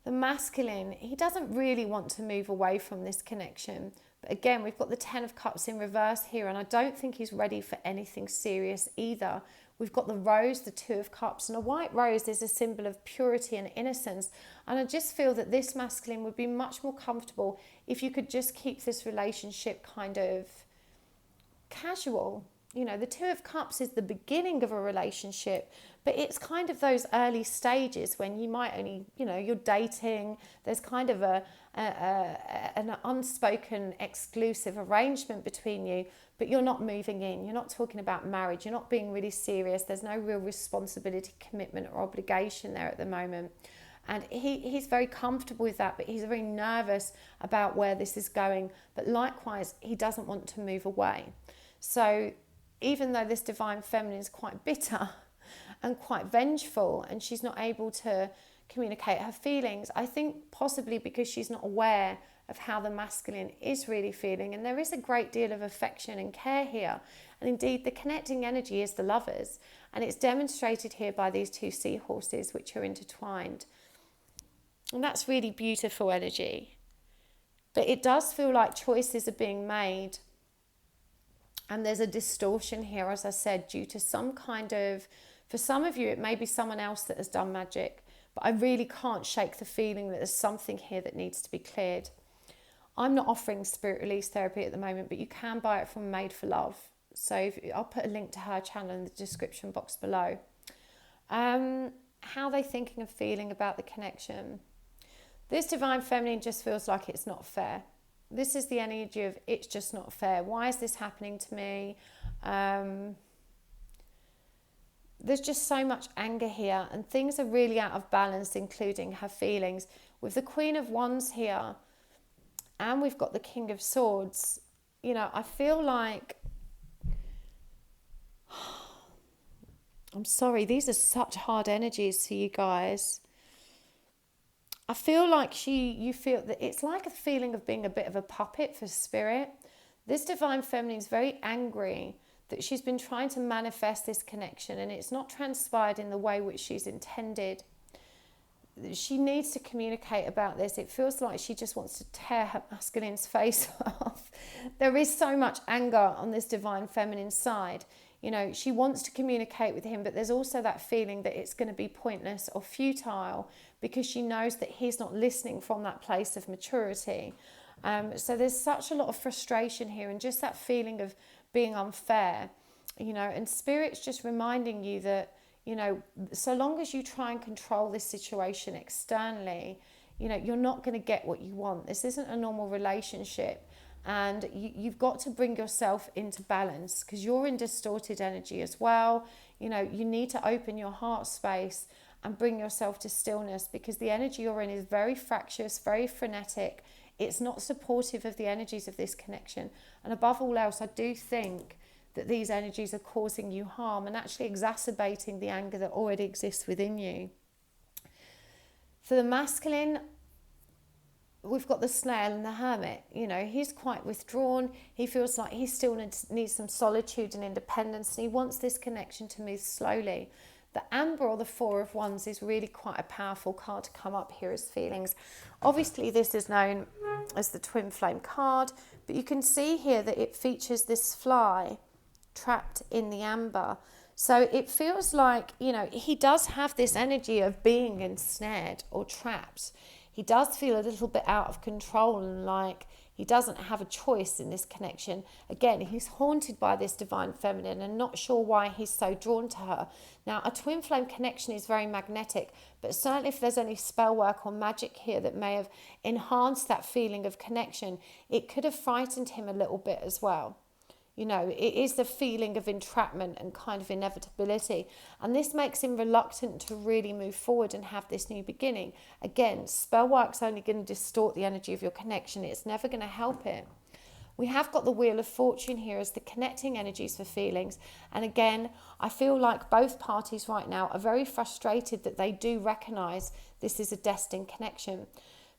The masculine, he doesn't really want to move away from this connection. But again, we've got the 10 of Cups in reverse here, and I don't think he's ready for anything serious either. We've got the rose, the 2 of Cups, and a white rose is a symbol of purity and innocence. And I just feel that this masculine would be much more comfortable if you could just keep this relationship kind of casual. the Two of Cups is the beginning of a relationship, but it's kind of those early stages when you might only, you're dating. There's kind of an unspoken exclusive arrangement between you, but you're not moving in. You're not talking about marriage. You're not being really serious. There's no real responsibility, commitment, or obligation there at the moment. And he's very comfortable with that, but he's very nervous about where this is going. But likewise, he doesn't want to move away. So even though this divine feminine is quite bitter and quite vengeful, and she's not able to communicate her feelings, I think possibly because she's not aware of how the masculine is really feeling. And there is a great deal of affection and care here. And indeed, the connecting energy is the Lovers. And it's demonstrated here by these two seahorses, which are intertwined. And that's really beautiful energy. But it does feel like choices are being made. And there's a distortion here, as I said, due to some kind of, for some of you, it may be someone else that has done magic. But I really can't shake the feeling that there's something here that needs to be cleared. I'm not offering spirit release therapy at the moment, but you can buy it from Made for Love. So I'll put a link to her channel in the description box below. How are they thinking and feeling about the connection? This divine feminine just feels like it's not fair. This is the energy of it's just not fair. Why is this happening to me? There's just so much anger here, and things are really out of balance, including her feelings. With the Queen of Wands here, and we've got the King of Swords, I feel like, I'm sorry, these are such hard energies for you guys. I feel like you feel that it's like a feeling of being a bit of a puppet for spirit. This divine feminine is very angry that she's been trying to manifest this connection and it's not transpired in the way which she's intended. She needs to communicate about this. It feels like she just wants to tear her masculine's face off. There is so much anger on this divine feminine side. She wants to communicate with him, but there's also that feeling that it's going to be pointless or futile because she knows that he's not listening from that place of maturity. So there's such a lot of frustration here and just that feeling of being unfair, and Spirit's just reminding you that, so long as you try and control this situation externally, you're not going to get what you want. This isn't a normal relationship. And you've got to bring yourself into balance because you're in distorted energy as well. You need to open your heart space and bring yourself to stillness because the energy you're in is very fractious, very frenetic. It's not supportive of the energies of this connection. And above all else, I do think that these energies are causing you harm and actually exacerbating the anger that already exists within you. For the masculine, we've got the Snail and the Hermit. He's quite withdrawn. He feels like he still needs some solitude and independence, and he wants this connection to move slowly. The Amber or the Four of Wands is really quite a powerful card to come up here as feelings. Obviously, this is known as the Twin Flame card, but you can see here that it features this fly trapped in the amber. So it feels like, he does have this energy of being ensnared or trapped. He does feel a little bit out of control and like he doesn't have a choice in this connection. Again, he's haunted by this divine feminine and not sure why he's so drawn to her. Now, a twin flame connection is very magnetic, but certainly if there's any spell work or magic here that may have enhanced that feeling of connection, it could have frightened him a little bit as well. It is the feeling of entrapment and kind of inevitability. And this makes him reluctant to really move forward and have this new beginning. Again, spell work's only going to distort the energy of your connection. It's never going to help it. We have got the Wheel of Fortune here as the connecting energies for feelings. And again, I feel like both parties right now are very frustrated that they do recognise this is a destined connection.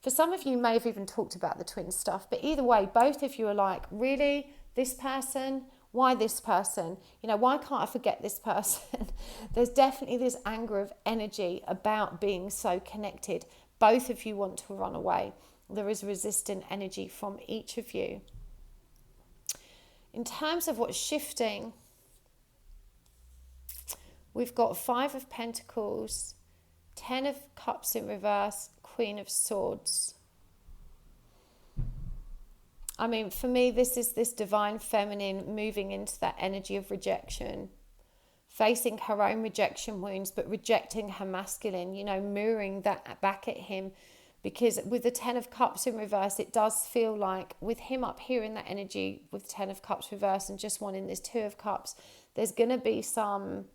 For some of you may have even talked about the twin stuff, but either way, both of you are like, really? This person? Why this person? Why can't I forget this person? There's definitely this anger of energy about being so connected. Both of you want to run away. There is resistant energy from each of you. In terms of what's shifting, we've got 5 of Pentacles, 10 of Cups in reverse, Queen of Swords. I mean, for me, this is this divine feminine moving into that energy of rejection, facing her own rejection wounds, but rejecting her masculine, you know, mirroring that back at him. Because with the 10 of Cups in reverse, it does feel like with him up here in that energy with 10 of Cups reverse and just wanting this 2 of Cups, there's going to be some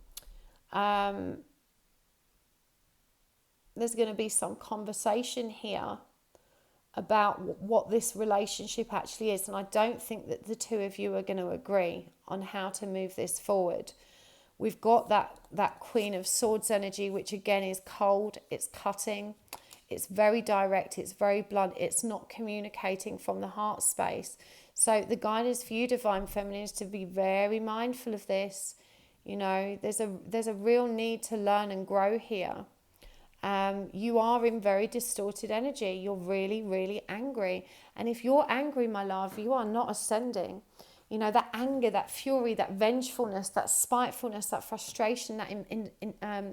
conversation here about what this relationship actually is. And I don't think that the two of you are going to agree on how to move this forward. We've got that Queen of Swords energy, which again is cold, it's cutting, it's very direct, it's very blunt, it's not communicating from the heart space. So the guidance for you, Divine Feminine, is to be very mindful of this. You know, there's a real need to learn and grow here. You are in very distorted energy. You're really, really angry. And if you're angry, my love, you are not ascending. You know, that anger, that fury, that vengefulness, that spitefulness, that frustration, that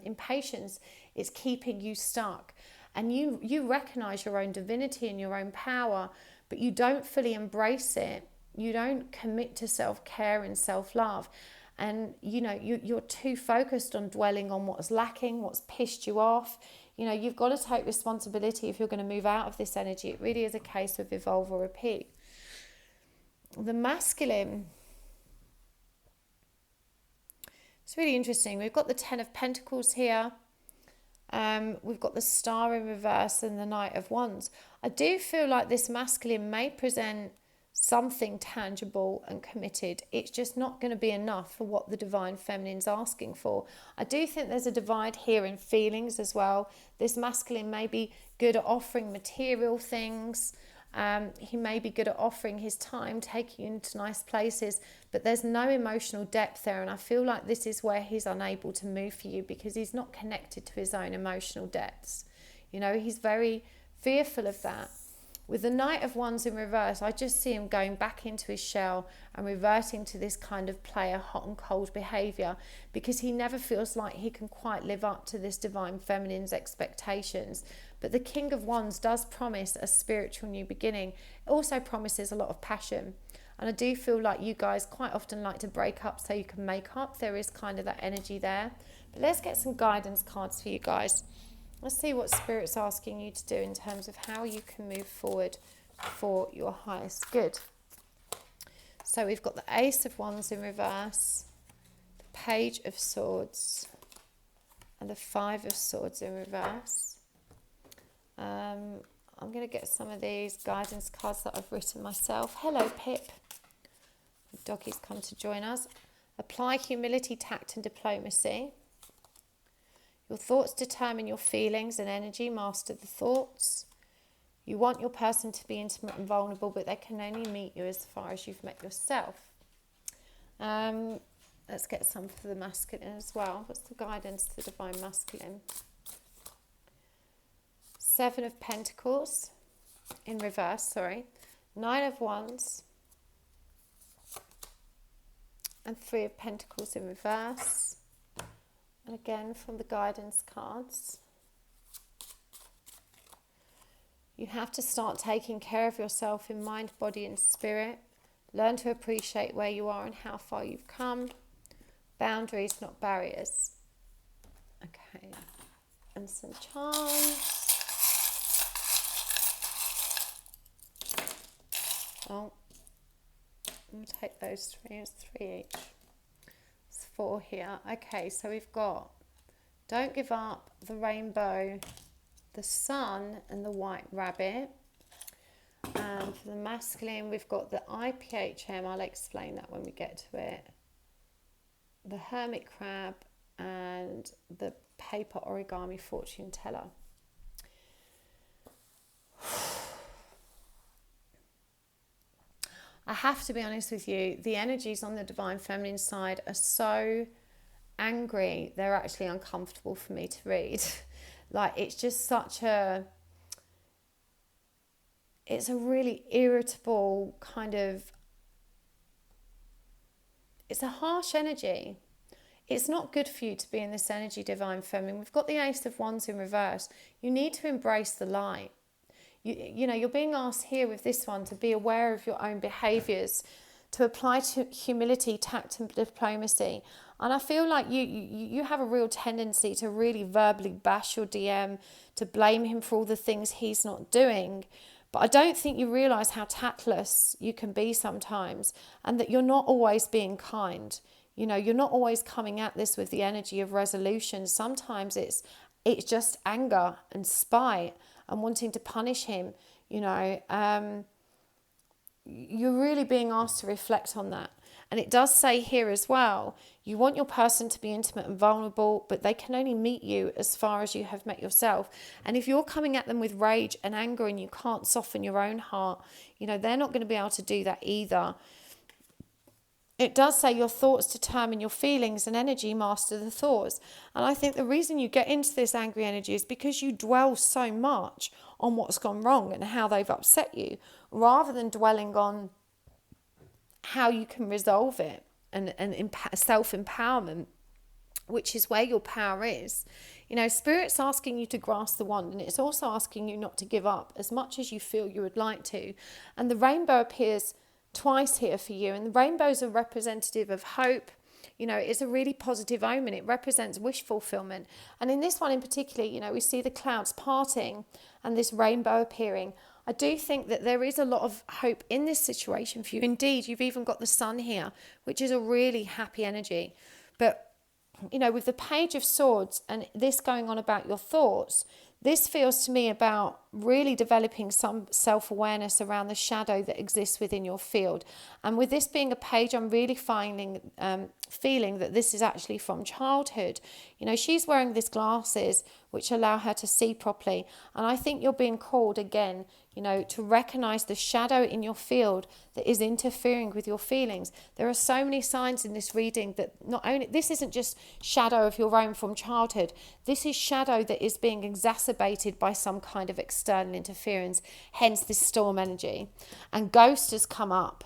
impatience is keeping you stuck. And you recognize your own divinity and your own power, but you don't fully embrace it. You don't commit to self-care and self-love. And, you know, you're too focused on dwelling on what's lacking, what's pissed you off. You know, you've got to take responsibility if you're going to move out of this energy. It really is a case of evolve or repeat. The masculine, it's really interesting. We've got the 10 of Pentacles here. We've got the Star in reverse and the Knight of Wands. I do feel like this masculine may present something tangible and committed. It's just not going to be enough for what the Divine Feminine's asking for. I do think there's a divide here in feelings as well. This masculine may be good at offering material things. He may be good at offering his time, taking you into nice places, but there's no emotional depth there. And I feel like this is where he's unable to move for you because he's not connected to his own emotional depths. You know, he's very fearful of that. With the Knight of Wands in reverse, I just see him going back into his shell and reverting to this kind of player hot and cold behaviour because he never feels like he can quite live up to this Divine Feminine's expectations. But the King of Wands does promise a spiritual new beginning. It also promises a lot of passion. And I do feel like you guys quite often like to break up so you can make up. There is kind of that energy there. But let's get some guidance cards for you guys. Let's see what Spirit's asking you to do in terms of how you can move forward for your highest good. So we've got the Ace of Wands in reverse, the Page of Swords, and the Five of Swords in reverse. I'm going to get some of these guidance cards that I've written myself. Hello, Pip. The doggy's come to join us. Apply humility, tact, and diplomacy. Your thoughts determine your feelings and energy. Master the thoughts. You want your person to be intimate and vulnerable, but they can only meet you as far as you've met yourself. Let's get some for the masculine as well. What's the guidance to the Divine Masculine? Seven of Pentacles in reverse, sorry. Nine of Wands. And Three of Pentacles in reverse. And again, from the guidance cards, you have to start taking care of yourself in mind, body and spirit. Learn to appreciate where you are and how far you've come. Boundaries, not barriers. Okay, and some charms. Oh, I'm going to take those three. It's 3 each. 4 here. Okay, so we've got Don't Give Up, the Rainbow, the Sun, and the White Rabbit. And for the masculine, we've got the IPHM. I'll explain that when we get to it. The Hermit Crab and the Paper Origami Fortune Teller. I have to be honest with you, the energies on the Divine Feminine side are so angry, they're actually uncomfortable for me to read. Like, it's just it's a really irritable kind of, it's a harsh energy. It's not good for you to be in this energy, Divine Feminine. We've got the Ace of Wands in reverse. You need to embrace the light. You're being asked here with this one to be aware of your own behaviours, to apply to humility, tact and diplomacy. And I feel like you have a real tendency to really verbally bash your DM, to blame him for all the things he's not doing. But I don't think you realise how tactless you can be sometimes, and that you're not always being kind. You're not always coming at this with the energy of resolution. Sometimes it's just anger and spite and wanting to punish him. You're really being asked to reflect on that. And it does say here as well, you want your person to be intimate and vulnerable, but they can only meet you as far as you have met yourself. And if you're coming at them with rage and anger and you can't soften your own heart, they're not going to be able to do that either. It does say your thoughts determine your feelings and energy master the thoughts. And I think the reason you get into this angry energy is because you dwell so much on what's gone wrong and how they've upset you, rather than dwelling on how you can resolve it and self-empowerment, which is where your power is. Spirit's asking you to grasp the wand, and it's also asking you not to give up as much as you feel you would like to. And the rainbow appears twice here for you, and the rainbows are representative of hope. It's a really positive omen. It represents wish fulfillment. And in this one in particular, we see the clouds parting and this rainbow appearing. I do think that there is a lot of hope in this situation for you. Indeed, you've even got the sun here, which is a really happy energy. But, with the Page of Swords and this going on about your thoughts, this feels to me about really developing some self-awareness around the shadow that exists within your field. And with this being a page, I'm really feeling that this is actually from childhood. She's wearing these glasses which allow her to see properly. And I think you're being called again, to recognize the shadow in your field that is interfering with your feelings. There are so many signs in this reading that not only, this isn't just shadow of your own from childhood, this is shadow that is being exacerbated by some kind of external interference, hence this storm energy. And ghost has come up,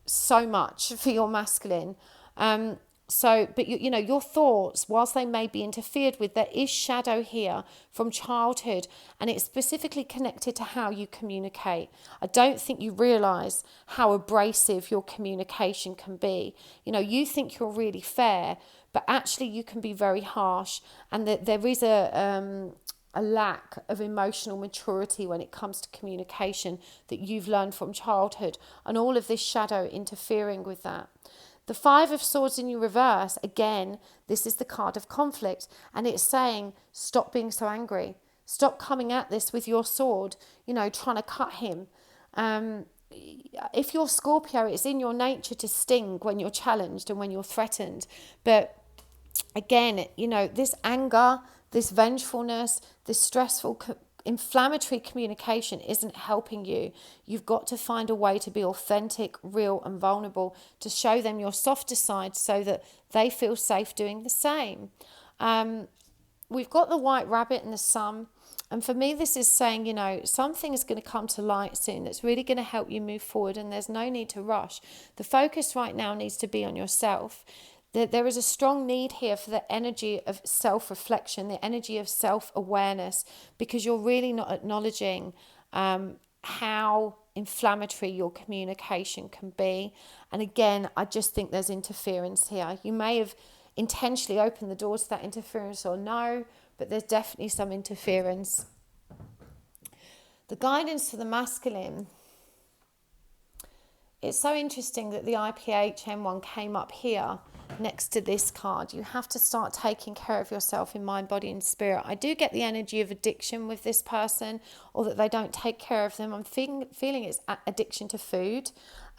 so much for your masculine. But your thoughts, whilst they may be interfered with, there is shadow here from childhood, and it's specifically connected to how you communicate. I don't think you realise how abrasive your communication can be. You think you're really fair, but actually you can be very harsh, and that there is a lack of emotional maturity when it comes to communication that you've learned from childhood, and all of this shadow interfering with that. The Five of Swords in your reverse, again, this is the card of conflict, and it's saying, stop being so angry. Stop coming at this with your sword, trying to cut him. If you're Scorpio, it's in your nature to sting when you're challenged and when you're threatened. But again, this anger, this vengefulness, this stressful inflammatory communication isn't helping you. You've got to find a way to be authentic, real and vulnerable, to show them your softer side so that they feel safe doing the same. We've got the White Rabbit and the Sun. And for me, this is saying, something is going to come to light soon that's really going to help you move forward, and there's no need to rush. The focus right now needs to be on yourself. There is a strong need here for the energy of self-reflection, the energy of self-awareness, because you're really not acknowledging how inflammatory your communication can be. And again, I just think there's interference here. You may have intentionally opened the door to that interference or no, but there's definitely some interference. The guidance for the masculine. It's so interesting that the IPHM one came up here next to this card. You have to start taking care of yourself in mind, body and spirit. I do get the energy of addiction with this person, or that they don't take care of them. I'm feeling it's addiction to food,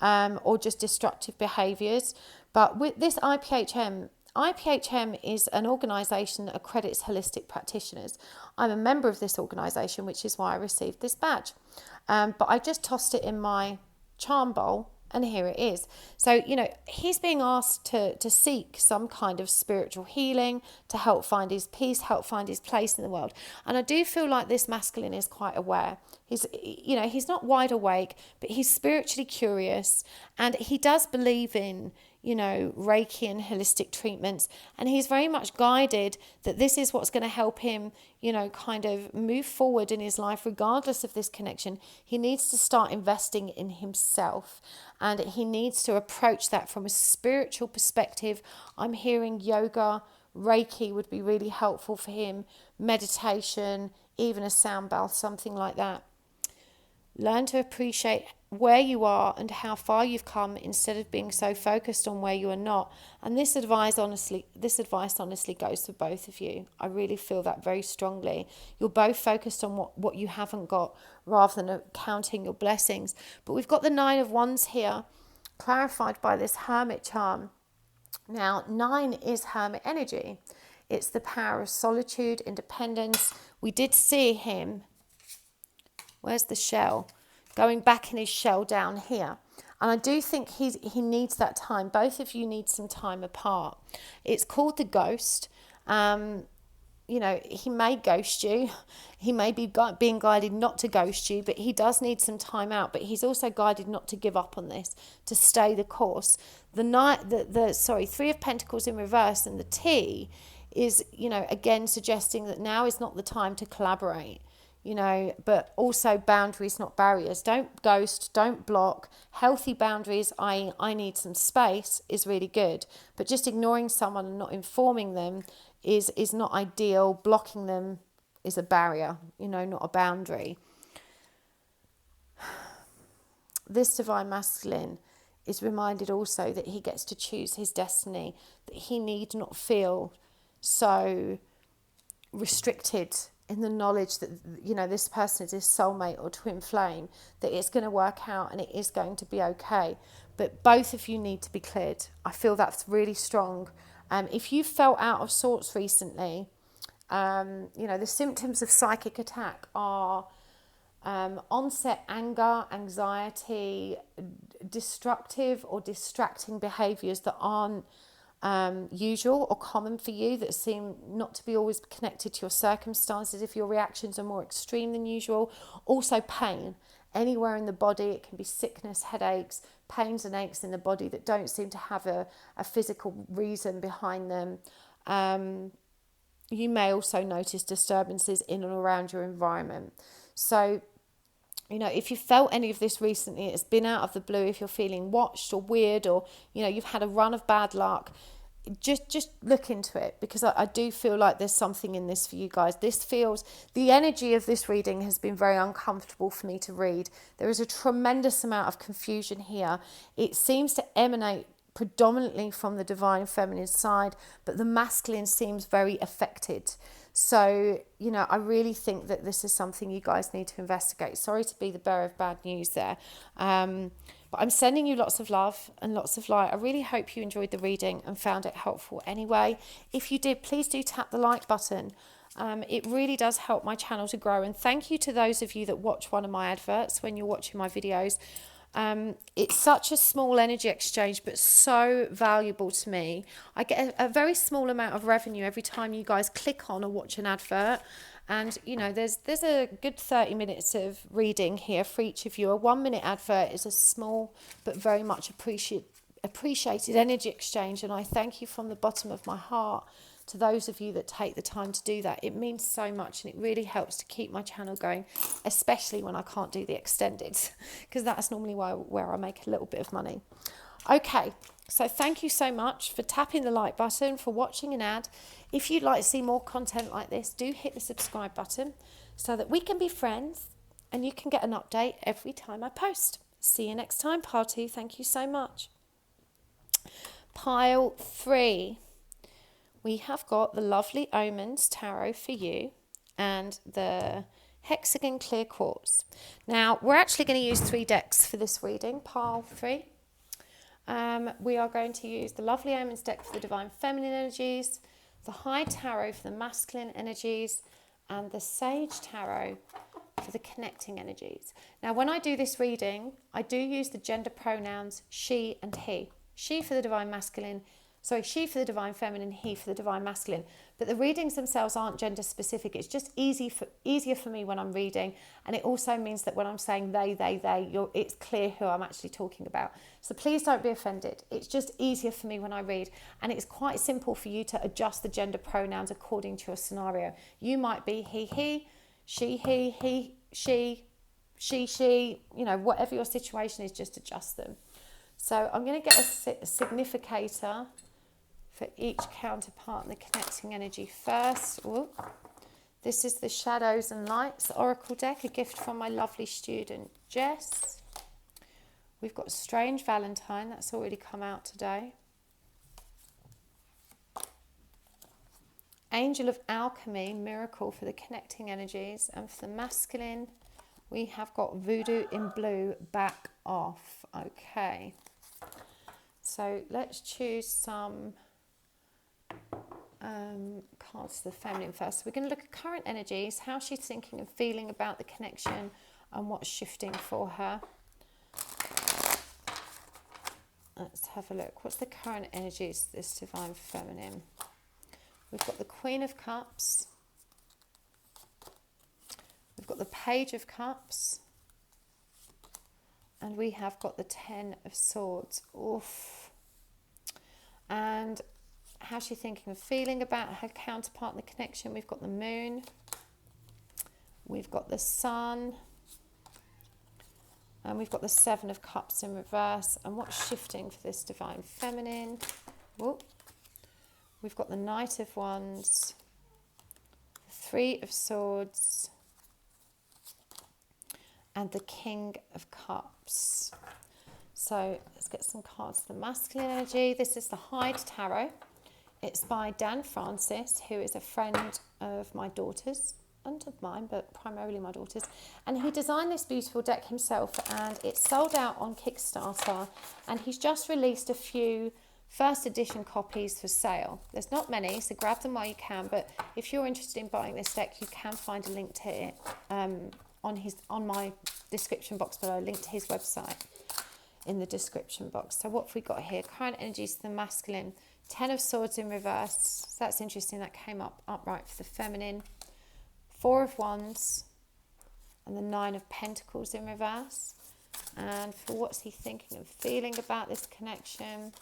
or just destructive behaviours. But with this IPHM is an organisation that accredits holistic practitioners. I'm a member of this organisation, which is why I received this badge. But I just tossed it in my charm bowl, and here it is. So, he's being asked to seek some kind of spiritual healing, to help find his peace, help find his place in the world. And I do feel like this masculine is quite aware. He's not wide awake, but he's spiritually curious, and he does believe in, Reiki and holistic treatments. And he's very much guided that this is what's going to help him, kind of move forward in his life, regardless of this connection. He needs to start investing in himself, and he needs to approach that from a spiritual perspective. I'm hearing yoga, Reiki would be really helpful for him, meditation, even a sound bath, something like that. Learn to appreciate where you are and how far you've come instead of being so focused on where you are not. And this advice honestly goes for both of you. I really feel that very strongly. You're both focused on what you haven't got rather than counting your blessings. But we've got the 9 of Wands here, clarified by this Hermit charm. Now, 9 is Hermit energy. It's the power of solitude, independence. We did see him. Where's the shell? Going back in his shell down here. And I do think he needs that time. Both of you need some time apart. It's called the ghost. He may ghost you. He may be being guided not to ghost you, but he does need some time out. But he's also guided not to give up on this, to stay the course. The 3 of Pentacles in reverse and the T is, again suggesting that now is not the time to collaborate. But also boundaries, not barriers. Don't ghost, don't block. Healthy boundaries, I need some space, is really good. But just ignoring someone and not informing them is not ideal. Blocking them is a barrier, not a boundary. This Divine Masculine is reminded also that he gets to choose his destiny, that he need not feel so restricted in the knowledge that, this person is his soulmate or twin flame, that it's going to work out and it is going to be okay. But both of you need to be cleared. I feel that's really strong. If you felt out of sorts recently, the symptoms of psychic attack are onset anger, anxiety, destructive or distracting behaviours that aren't usual or common for you, that seem not to be always connected to your circumstances if your reactions are more extreme than usual. Also pain anywhere in the body. It can be sickness, headaches, pains and aches in the body that don't seem to have a physical reason behind them. You may also notice disturbances in and around your environment. So if you felt any of this recently, it's been out of the blue, if you're feeling watched or weird, or you've had a run of bad luck, just look into it, because I do feel like there's something in this for you guys. The energy of this reading has been very uncomfortable for me to read. There is a tremendous amount of confusion here. It seems to emanate predominantly from the divine feminine side, but the masculine seems very affected. So, I really think that this is something you guys need to investigate. Sorry to be the bearer of bad news there. But I'm sending you lots of love and lots of light. I really hope you enjoyed the reading and found it helpful anyway. If you did, please do tap the like button. It really does help my channel to grow. And thank you to those of you that watch one of my adverts when you're watching my videos. It's such a small energy exchange, but so valuable to me. I get a very small amount of revenue every time you guys click on or watch an advert. And, there's a good 30 minutes of reading here for each of you. A 1-minute advert is a small but very much appreciated energy exchange. And I thank you from the bottom of my heart to those of you that take the time to do that. It means so much, and it really helps to keep my channel going, especially when I can't do the extended, because that's normally where I make a little bit of money. Okay, so thank you so much for tapping the like button, for watching an ad. If you'd like to see more content like this, do hit the subscribe button so that we can be friends and you can get an update every time I post. See you next time, Pile 2. Thank you so much. Pile 3. We have got the lovely Omens Tarot for you and the Hexagon Clear Quartz. Now, we're actually going to use 3 decks for this reading, Pile 3. We are going to use the lovely Omens deck for the Divine Feminine energies, the High Tarot for the masculine energies, and the Sage Tarot for the connecting energies. Now, when I do this reading, I do use the gender pronouns she and he. She for the Divine Masculine, Sorry, she for the divine feminine, he for the divine masculine. But the readings themselves aren't gender specific. It's just easier for me when I'm reading. And it also means that when I'm saying they, it's clear who I'm actually talking about. So please don't be offended. It's just easier for me when I read. And it's quite simple for you to adjust the gender pronouns according to your scenario. You might be he, she, he, she, you know, whatever your situation is, just adjust them. So I'm going to get a significator for each counterpart and the connecting energy first. Ooh. This is the Shadows and Lights Oracle deck, a gift from my lovely student Jess. We've got Strange Valentine, that's already come out today. Angel of Alchemy, Miracle for the connecting energies. And for the masculine, we have got Voodoo in Blue, Back Off. Okay. So let's choose some cards for the feminine first. So we're going to look at current energies, how she's thinking and feeling about the connection and what's shifting for her. Let's have a look. What's the current energies of this divine feminine? We've got the Queen of Cups. We've got the Page of Cups. And we have got the Ten of Swords. Oof. And how's she thinking and feeling about her counterpart and the connection? We've got the Moon. We've got the Sun. And we've got the Seven of Cups in reverse. And what's shifting for this divine feminine? Whoop. We've got the Knight of Wands. The Three of Swords. And the King of Cups. So let's get some cards for the masculine energy. This is the Hyde Tarot. It's by Dan Francis, who is a friend of my daughter's and of mine, but primarily my daughter's. And he designed this beautiful deck himself, and it's sold out on Kickstarter. And he's just released a few first edition copies for sale. There's not many, so grab them while you can. But if you're interested in buying this deck, you can find a link to it on my description box below. Link to his website in the description box. So what have we got here? Current energies to the masculine. Ten of Swords in reverse. So that's interesting. That came up upright for the feminine. Four of Wands. And the Nine of Pentacles in reverse. And for what's he thinking and feeling about this connection?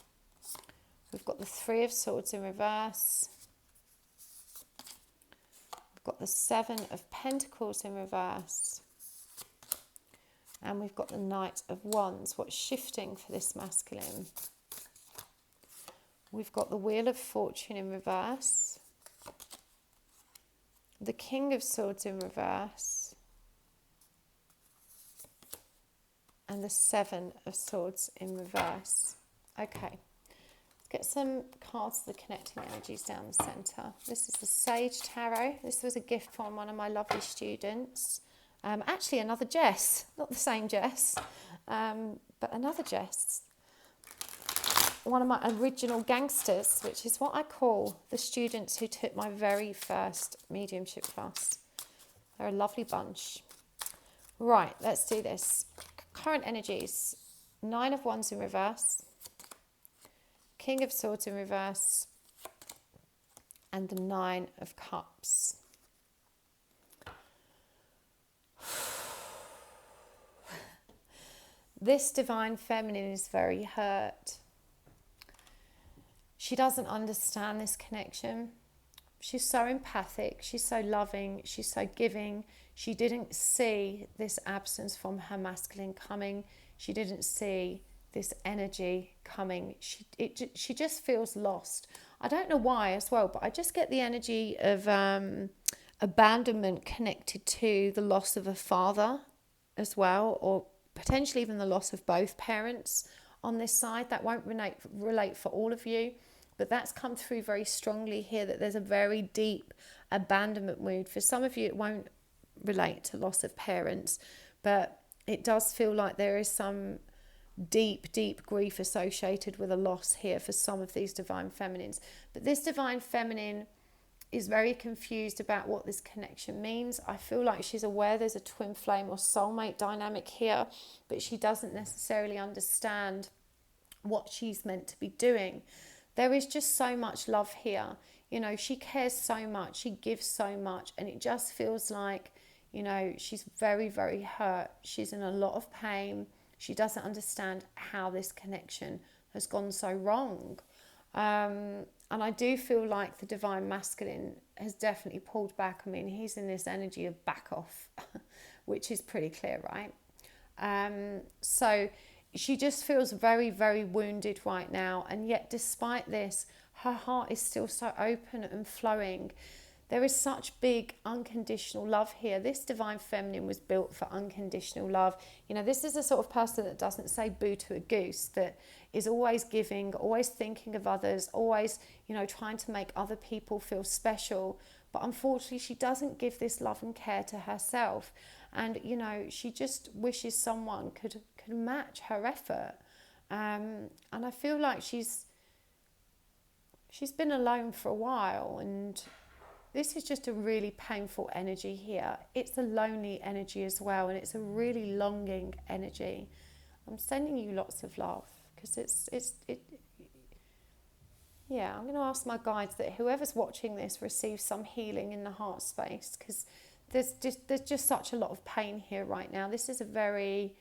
We've got the Three of Swords in reverse. We've got the Seven of Pentacles in reverse. And we've got the Knight of Wands. What's shifting for this masculine? We've got the Wheel of Fortune in reverse. The King of Swords in reverse. And the Seven of Swords in reverse. Okay. Let's get some cards of the connecting energies down the centre. This is the Sage Tarot. This was a gift from one of my lovely students. Actually, another Jess. Not the same Jess, but another Jess. One of my original gangsters, which is what I call the students who took my very first mediumship class. They're a lovely bunch. Right, let's do this. Current energies. Nine of Wands in reverse. King of Swords in reverse. And the Nine of Cups. This divine feminine is very hurt. She doesn't understand this connection. She's so empathic. She's so loving. She's so giving. She didn't see this absence from her masculine coming. She didn't see this energy coming. She just feels lost. I don't know why as well, but I just get the energy of abandonment connected to the loss of a father as well, or potentially even the loss of both parents on this side. That won't relate for all of you. But that's come through very strongly here, that there's a very deep abandonment wound. For some of you, it won't relate to loss of parents, but it does feel like there is some deep, deep grief associated with a loss here for some of these divine feminines. But this divine feminine is very confused about what this connection means. I feel like she's aware there's a twin flame or soulmate dynamic here, but she doesn't necessarily understand what she's meant to be doing. There is just so much love here. You know, she cares so much, she gives so much, and it just feels like, you know, she's very, very hurt. She's in a lot of pain. She doesn't understand how this connection has gone so wrong. And I do feel like the Divine Masculine has definitely pulled back. I mean, he's in this energy of back off, which is pretty clear, right? So she just feels very, very wounded right now. And yet, despite this, her heart is still so open and flowing. There is such big unconditional love here. This Divine Feminine was built for unconditional love. You know, this is the sort of person that doesn't say boo to a goose, that is always giving, always thinking of others, always, you know, trying to make other people feel special. But unfortunately, she doesn't give this love and care to herself. And, you know, she just wishes someone could match her effort. And I feel like she's been alone for a while, and this is just a really painful energy here. It's a lonely energy as well, and it's a really longing energy. I'm sending you lots of love, because yeah, I'm going to ask my guides that whoever's watching this receives some healing in the heart space, because there's just such a lot of pain here right now. This is a very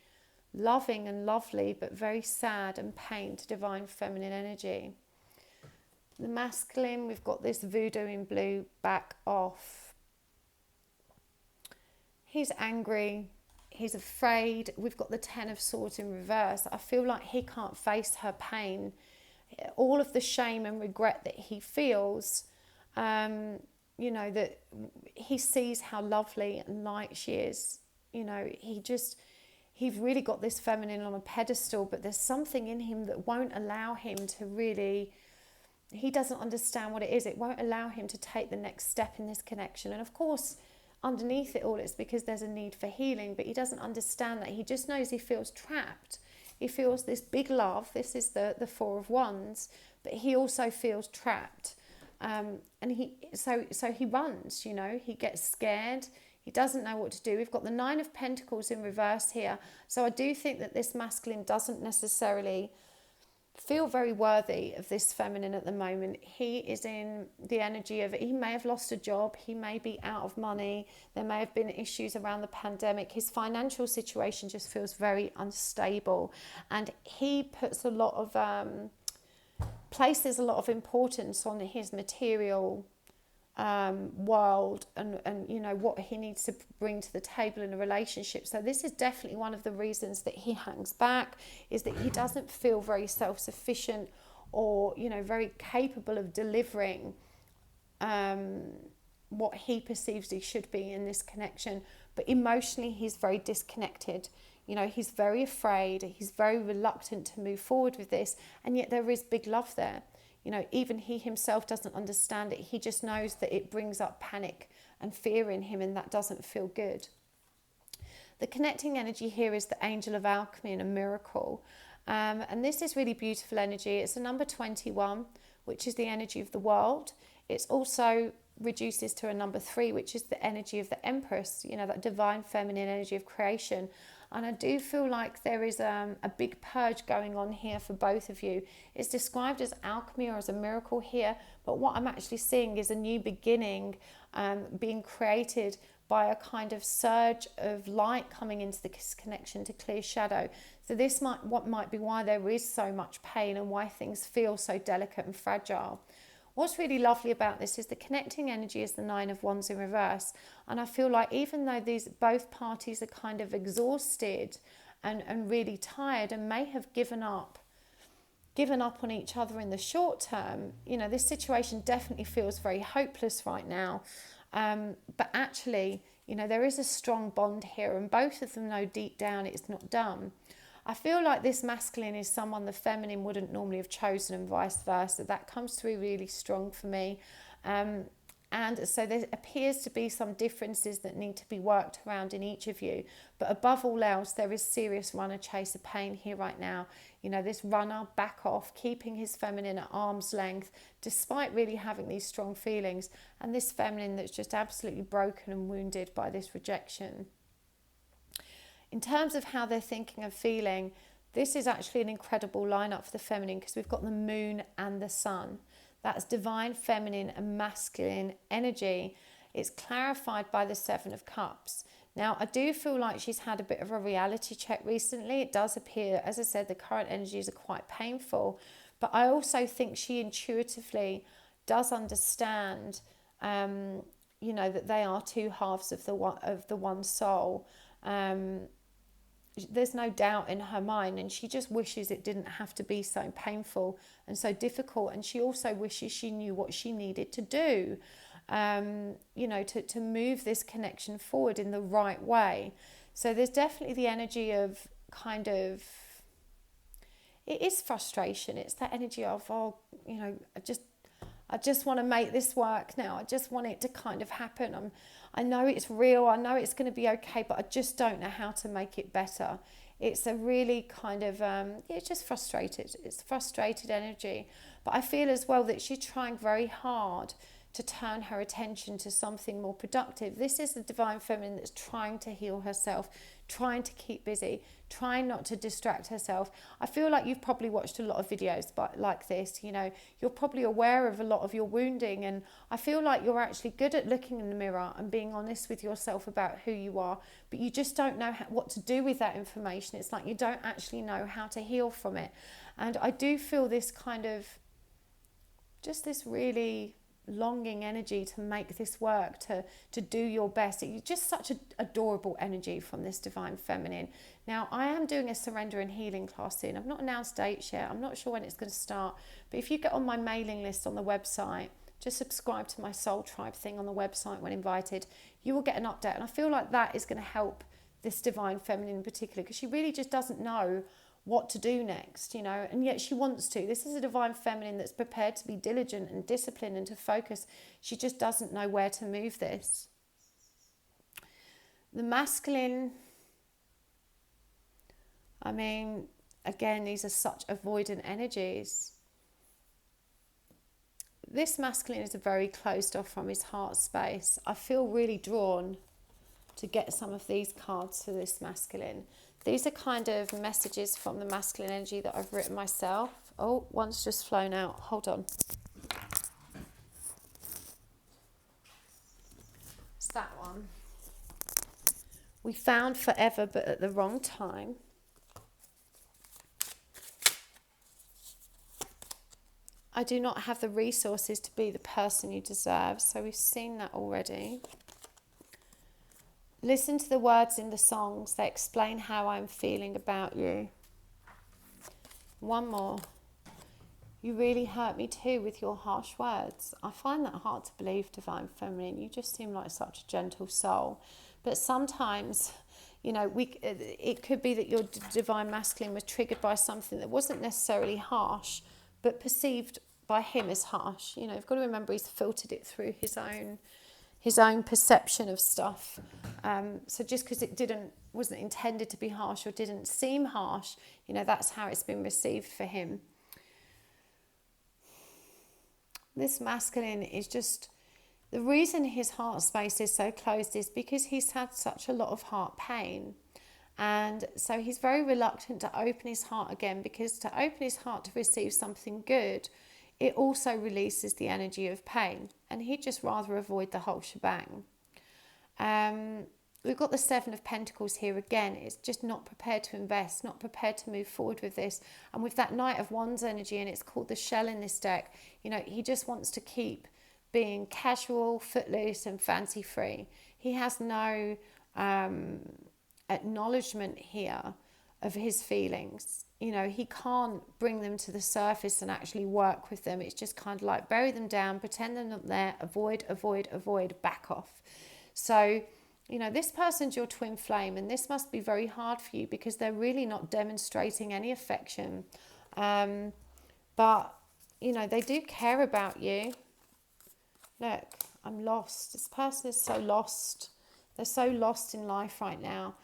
loving and lovely, but very sad and pained Divine Feminine energy. The masculine, we've got this voodoo in blue, back off. He's angry, he's afraid. We've got the 10 of Swords in reverse. I feel like he can't face her pain. All of the shame and regret that he feels, you know, that he sees how lovely and light she is. You know, he's really got this feminine on a pedestal, but there's something in him that won't allow him to really... He doesn't understand what it is. It won't allow him to take the next step in this connection. And of course, underneath it all, it's because there's a need for healing, but he doesn't understand that. He just knows he feels trapped. He feels this big love. This is the Four of Wands, but he also feels trapped. And so he runs, you know, he gets scared. He doesn't know what to do. We've got the 9 of Pentacles in reverse here. So I do think that this masculine doesn't necessarily feel very worthy of this feminine at the moment. He is in the energy of, he may have lost a job, he may be out of money, there may have been issues around the pandemic. His financial situation just feels very unstable, and he puts a lot of places a lot of importance on his material world and you know what he needs to bring to the table in a relationship. So this is definitely one of the reasons that he hangs back, is that he doesn't feel very self-sufficient or, you know, very capable of delivering what he perceives he should be in this connection. But emotionally, he's very disconnected. You know, he's very afraid, he's very reluctant to move forward with this, and yet there is big love there. You know, even he himself doesn't understand it. He just knows that it brings up panic and fear in him, and that doesn't feel good. The connecting energy here is the Angel of Alchemy and a miracle. And this is really beautiful energy. It's a number 21, which is the energy of the world. It's also reduces to a number 3, which is the energy of the Empress, you know, that divine feminine energy of creation. And I do feel like there is a big purge going on here for both of you. It's described as alchemy or as a miracle here, but what I'm actually seeing is a new beginning being created by a kind of surge of light coming into this connection to clear shadow. So this might be why there is so much pain and why things feel so delicate and fragile. What's really lovely about this is the connecting energy is the 9 of Wands in reverse. And I feel like even though both parties are kind of exhausted and really tired and may have given up on each other in the short term, you know, this situation definitely feels very hopeless right now. But actually, you know, there is a strong bond here, and both of them know deep down it's not done. I feel like this masculine is someone the feminine wouldn't normally have chosen, and vice versa. That comes through really strong for me. And so there appears to be some differences that need to be worked around in each of you. But above all else, there is serious runner chaser pain here right now. You know, this runner back off, keeping his feminine at arm's length, despite really having these strong feelings. And this feminine that's just absolutely broken and wounded by this rejection. In terms of how they're thinking and feeling, This is actually an incredible lineup for the feminine because we've got the moon and the sun. That's divine feminine and masculine energy. It's clarified by the Seven of Cups. Now, I do feel like she's had a bit of a reality check recently. It does appear, as I said, the current energies are quite painful. But I also think she intuitively does understand, that they are two halves of the one soul. There's no doubt in her mind, and she just wishes it didn't have to be so painful and so difficult. And she also wishes she knew what she needed to do, to move this connection forward in the right way. So there's definitely the energy of it is frustration. It's that energy of, I just want to make this work now. I just want it to kind of happen. I know it's real. I know it's going to be okay, but I just don't know how to make it better. It's a really kind of, it's just frustrated. It's frustrated energy. But I feel as well that she's trying very hard to turn her attention to something more productive. This is the divine feminine that's trying to heal herself, trying to keep busy, trying not to distract herself. I feel like you've probably watched a lot of videos like this. You're probably aware of a lot of your wounding, and I feel like you're actually good at looking in the mirror and being honest with yourself about who you are, but you just don't know what to do with that information. It's like you don't actually know how to heal from it. And I do feel this kind of, just this really longing energy to make this work, to do your best. It's just such an adorable energy from this divine feminine. Now, I am doing a surrender and healing class soon. I've not announced dates yet. I'm not sure when it's going to start, but if you get on my mailing list on the website, just subscribe to my Soul Tribe thing on the website when invited, you will get an update. And I feel like that is going to help this divine feminine in particular, because she really just doesn't know what to do next, and yet she wants to. This is a divine feminine that's prepared to be diligent and disciplined and to focus. She just doesn't know where to move this. The masculine, again, these are such avoidant energies. This masculine is very closed off from his heart space. I feel really drawn to get some of these cards for this masculine. These are kind of messages from the masculine energy that I've written myself. Oh, one's just flown out. Hold on. It's that one. We found forever, but at the wrong time. I do not have the resources to be the person you deserve. So we've seen that already. Listen to the words in the songs. They explain how I'm feeling about you. One more. You really hurt me too with your harsh words. I find that hard to believe, divine feminine. You just seem like such a gentle soul. But sometimes, it could be that your divine masculine was triggered by something that wasn't necessarily harsh, but perceived by him as harsh. You've got to remember he's filtered it through his own perception of stuff. So just because it wasn't intended to be harsh or didn't seem harsh, that's how it's been received for him. This masculine is just, the reason his heart space is so closed is because he's had such a lot of heart pain. And so he's very reluctant to open his heart again, because to open his heart to receive something good, it also releases the energy of pain. And he'd just rather avoid the whole shebang. We've got the Seven of Pentacles here again. It's just not prepared to invest, not prepared to move forward with this. And with that Knight of Wands energy, and it's called the Shell in this deck, he just wants to keep being casual, footloose and fancy free. He has no acknowledgement here of his feelings. He can't bring them to the surface and actually work with them. It's just kind of like bury them down, pretend they're not there, avoid, back off. So, this person's your twin flame, and this must be very hard for you because they're really not demonstrating any affection. But, they do care about you. Look, I'm lost. This person is so lost. They're so lost in life right now.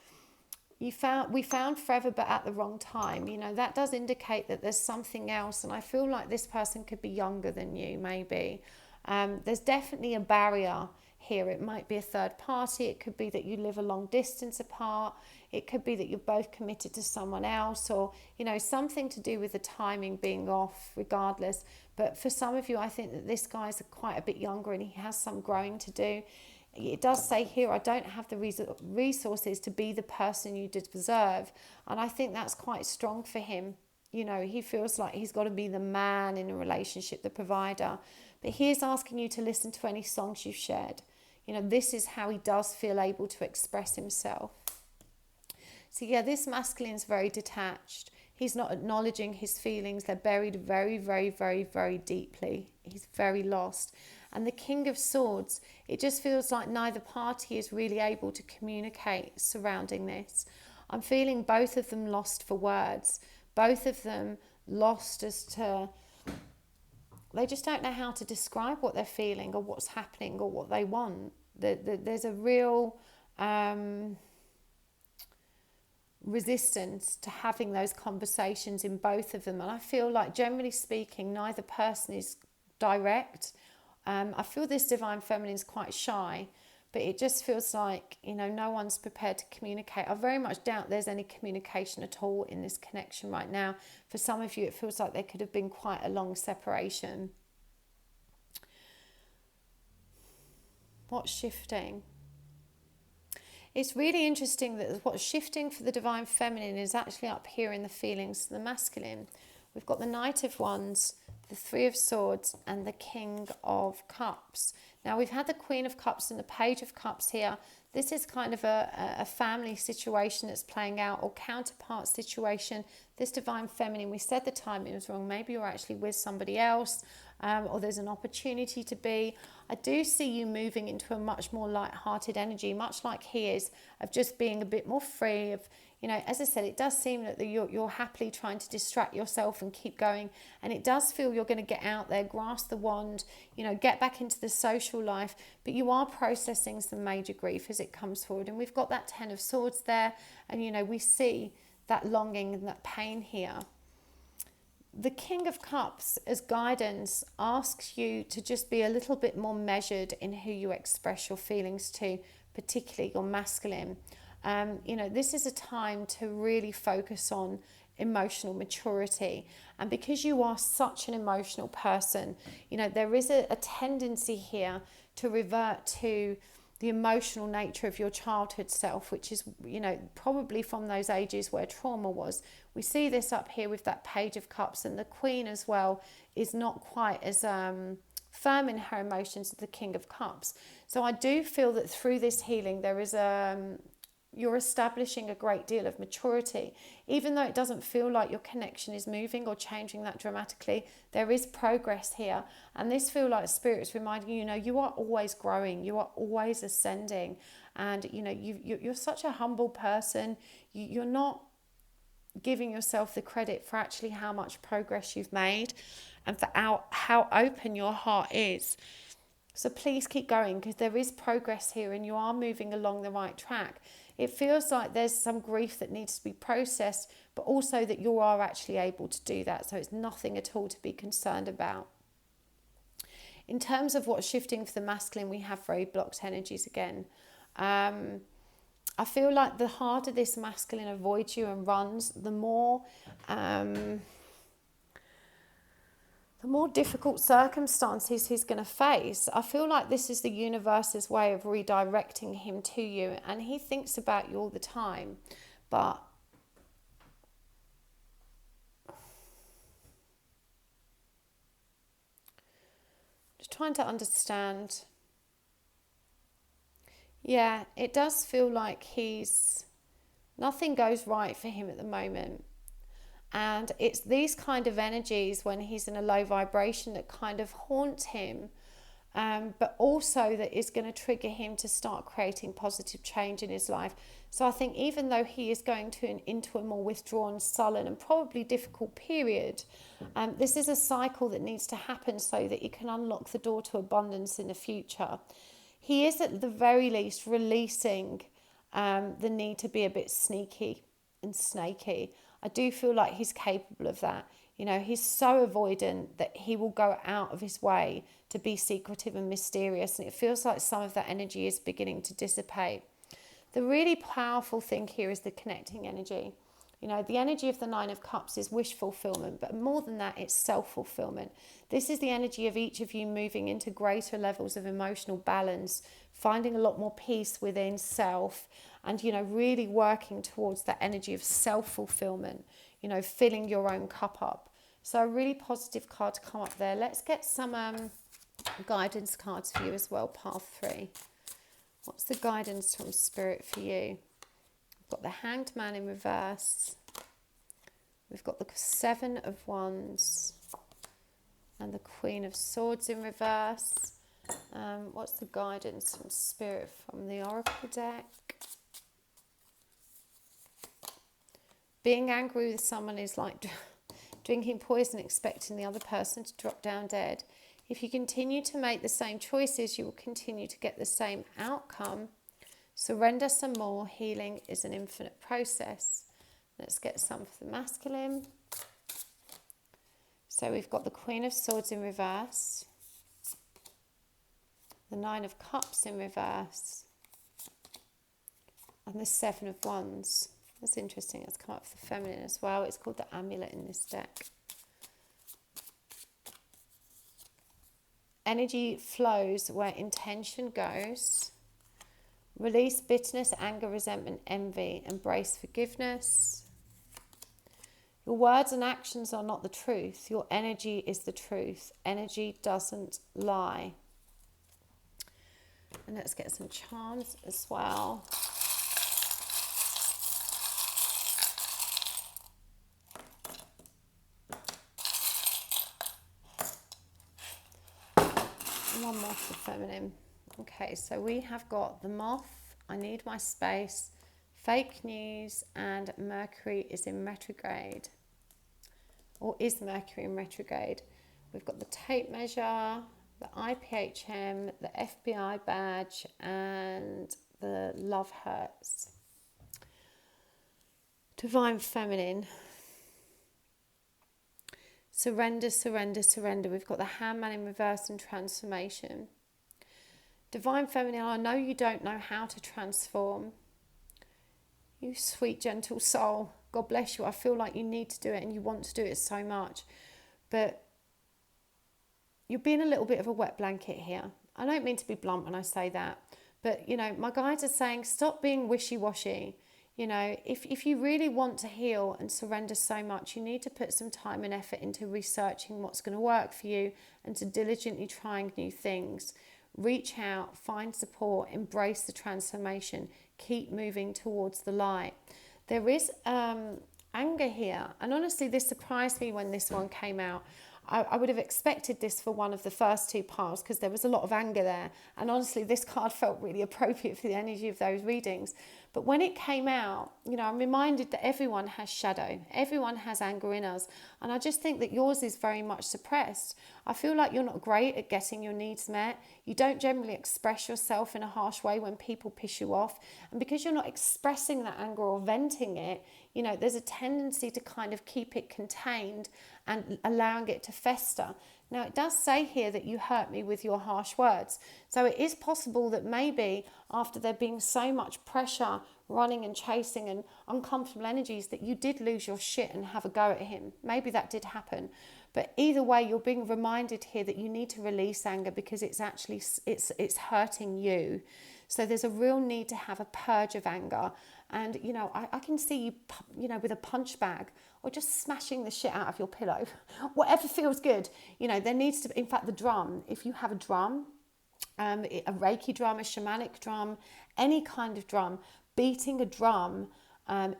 We found forever, but at the wrong time. That does indicate that there's something else. And I feel like this person could be younger than you, maybe. There's definitely a barrier here. It might be a third party. It could be that you live a long distance apart. It could be that you're both committed to someone else, or, you know, something to do with the timing being off regardless. But for some of you, I think that this guy's quite a bit younger and he has some growing to do. It does say here, I don't have the resources to be the person you deserve. And I think that's quite strong for him. You know, he feels like he's got to be the man in a relationship, the provider. But he is asking you to listen to any songs you've shared. You know, this is how he does feel able to express himself. So yeah, this masculine is very detached. He's not acknowledging his feelings. They're buried very, very, very, very deeply. He's very lost. And the King of Swords, it just feels like neither party is really able to communicate surrounding this. I'm feeling both of them lost for words. Both of them lost as to, they just don't know how to describe what they're feeling or what's happening or what they want. There's a real resistance to having those conversations in both of them. And I feel like, generally speaking, neither person is direct. I feel this divine feminine is quite shy, but it just feels like, you know, no one's prepared to communicate. I very much doubt there's any communication at all in this connection right now. For some of you, it feels like there could have been quite a long separation. What's shifting? It's really interesting that what's shifting for the divine feminine is actually up here in the feelings of the masculine. We've got the Knight of Wands, the Three of Swords, and the King of Cups. Now, we've had the Queen of Cups and the Page of Cups here. This is kind of a family situation that's playing out, or counterpart situation. This divine feminine, we said the timing was wrong. Maybe you're actually with somebody else, or there's an opportunity to be. I do see you moving into a much more light-hearted energy, much like he is, of just being a bit more free, of, you know, as I said, it does seem that you're happily trying to distract yourself and keep going. And it does feel you're going to get out there, grasp the wand, you know, get back into the social life. But you are processing some major grief as it comes forward. And we've got that Ten of Swords there. And, you know, we see that longing and that pain here. The King of Cups, as guidance, asks you to just be a little bit more measured in who you express your feelings to, particularly your masculine. You know, this is a time to really focus on emotional maturity. And because you are such an emotional person, you know, there is a tendency here to revert to the emotional nature of your childhood self, which is, you know, probably from those ages where trauma was. We see this up here with that Page of Cups, and the Queen as well is not quite as firm in her emotions as the King of Cups. So I do feel that through this healing there is you're establishing a great deal of maturity. Even though it doesn't feel like your connection is moving or changing that dramatically, there is progress here. And this feels like Spirit's reminding you, you know, you are always growing, you are always ascending. And, you know, you're such a humble person. You're not giving yourself the credit for actually how much progress you've made and for how open your heart is. So please keep going, because there is progress here and you are moving along the right track. It feels like there's some grief that needs to be processed, but also that you are actually able to do that. So it's nothing at all to be concerned about. In terms of what's shifting for the masculine, we have very blocked energies again. I feel like the harder this masculine avoids you and runs, the more difficult circumstances he's going to face. I feel like this is the universe's way of redirecting him to you, and he thinks about you all the time, but just trying to understand. Yeah, it does feel like nothing goes right for him at the moment. And it's these kind of energies when he's in a low vibration that kind of haunt him, but also that is going to trigger him to start creating positive change in his life. So I think even though he is going into a more withdrawn, sullen and probably difficult period, this is a cycle that needs to happen so that he can unlock the door to abundance in the future. He is at the very least releasing the need to be a bit sneaky and snaky. I do feel like he's capable of that. You know, he's so avoidant that he will go out of his way to be secretive and mysterious. And it feels like some of that energy is beginning to dissipate. The really powerful thing here is the connecting energy. You know, the energy of the Nine of Cups is wish fulfillment, but more than that, it's self-fulfillment. This is the energy of each of you moving into greater levels of emotional balance, finding a lot more peace within self, and, you know, really working towards that energy of self-fulfillment, you know, filling your own cup up. So a really positive card to come up there. Let's get some guidance cards for you as well, path 3. What's the guidance from Spirit for you? We've got the Hanged Man in reverse. We've got the 7 of Wands and the Queen of Swords in reverse. What's the guidance from Spirit from the Oracle deck? Being angry with someone is like drinking poison, expecting the other person to drop down dead. If you continue to make the same choices, you will continue to get the same outcome. Surrender some more. Healing is an infinite process. Let's get some for the masculine. So we've got the Queen of Swords in reverse, the 9 of Cups in reverse, and the 7 of Wands. That's interesting. It's come up for the feminine as well. It's called the Amulet in this deck. Energy flows where intention goes. Release bitterness, anger, resentment, envy. Embrace forgiveness. Your words and actions are not the truth. Your energy is the truth. Energy doesn't lie. And let's get some charms as well. One more for feminine. Okay, so we have got the Moth, I Need My Space, Fake News, and Mercury is in retrograde. Or is Mercury in retrograde? We've got the tape measure, the IPHM, the FBI badge, and the Love Hurts. Divine Feminine. Surrender, surrender, surrender. We've got the Hangman in reverse and transformation. Divine Feminine, I know you don't know how to transform. You sweet, gentle soul. God bless you. I feel like you need to do it and you want to do it so much. But you're being a little bit of a wet blanket here. I don't mean to be blunt when I say that. But, you know, my guides are saying stop being wishy-washy. You know, if you really want to heal and surrender so much, you need to put some time and effort into researching what's going to work for you and to diligently trying new things. Reach out, find support, embrace the transformation, keep moving towards the light. There is anger here, and honestly, this surprised me when this one came out. I would have expected this for one of the first two piles because there was a lot of anger there. And honestly, this card felt really appropriate for the energy of those readings. But when it came out, you know, I'm reminded that everyone has shadow. Everyone has anger in us. And I just think that yours is very much suppressed. I feel like you're not great at getting your needs met. You don't generally express yourself in a harsh way when people piss you off. And because you're not expressing that anger or venting it, you know, there's a tendency to kind of keep it contained and allowing it to fester. Now, it does say here that you hurt me with your harsh words. So it is possible that maybe after there being so much pressure, running and chasing and uncomfortable energies, that you did lose your shit and have a go at him. Maybe that did happen. But either way, you're being reminded here that you need to release anger because it's actually, it's hurting you. So there's a real need to have a purge of anger. And, you know, I can see you, you know, with a punch bag or just smashing the shit out of your pillow. Whatever feels good. You know, there needs to be, in fact, the drum. If you have a drum, a Reiki drum, a shamanic drum, any kind of drum, beating a drum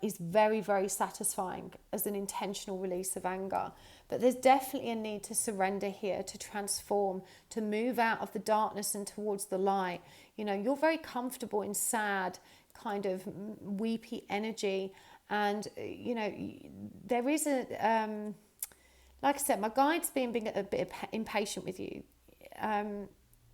is very, very satisfying as an intentional release of anger. But there's definitely a need to surrender here, to transform, to move out of the darkness and towards the light. You know, you're very comfortable in sad, kind of weepy energy. And, you know, there is a, like I said, my guide's being a bit impatient with you.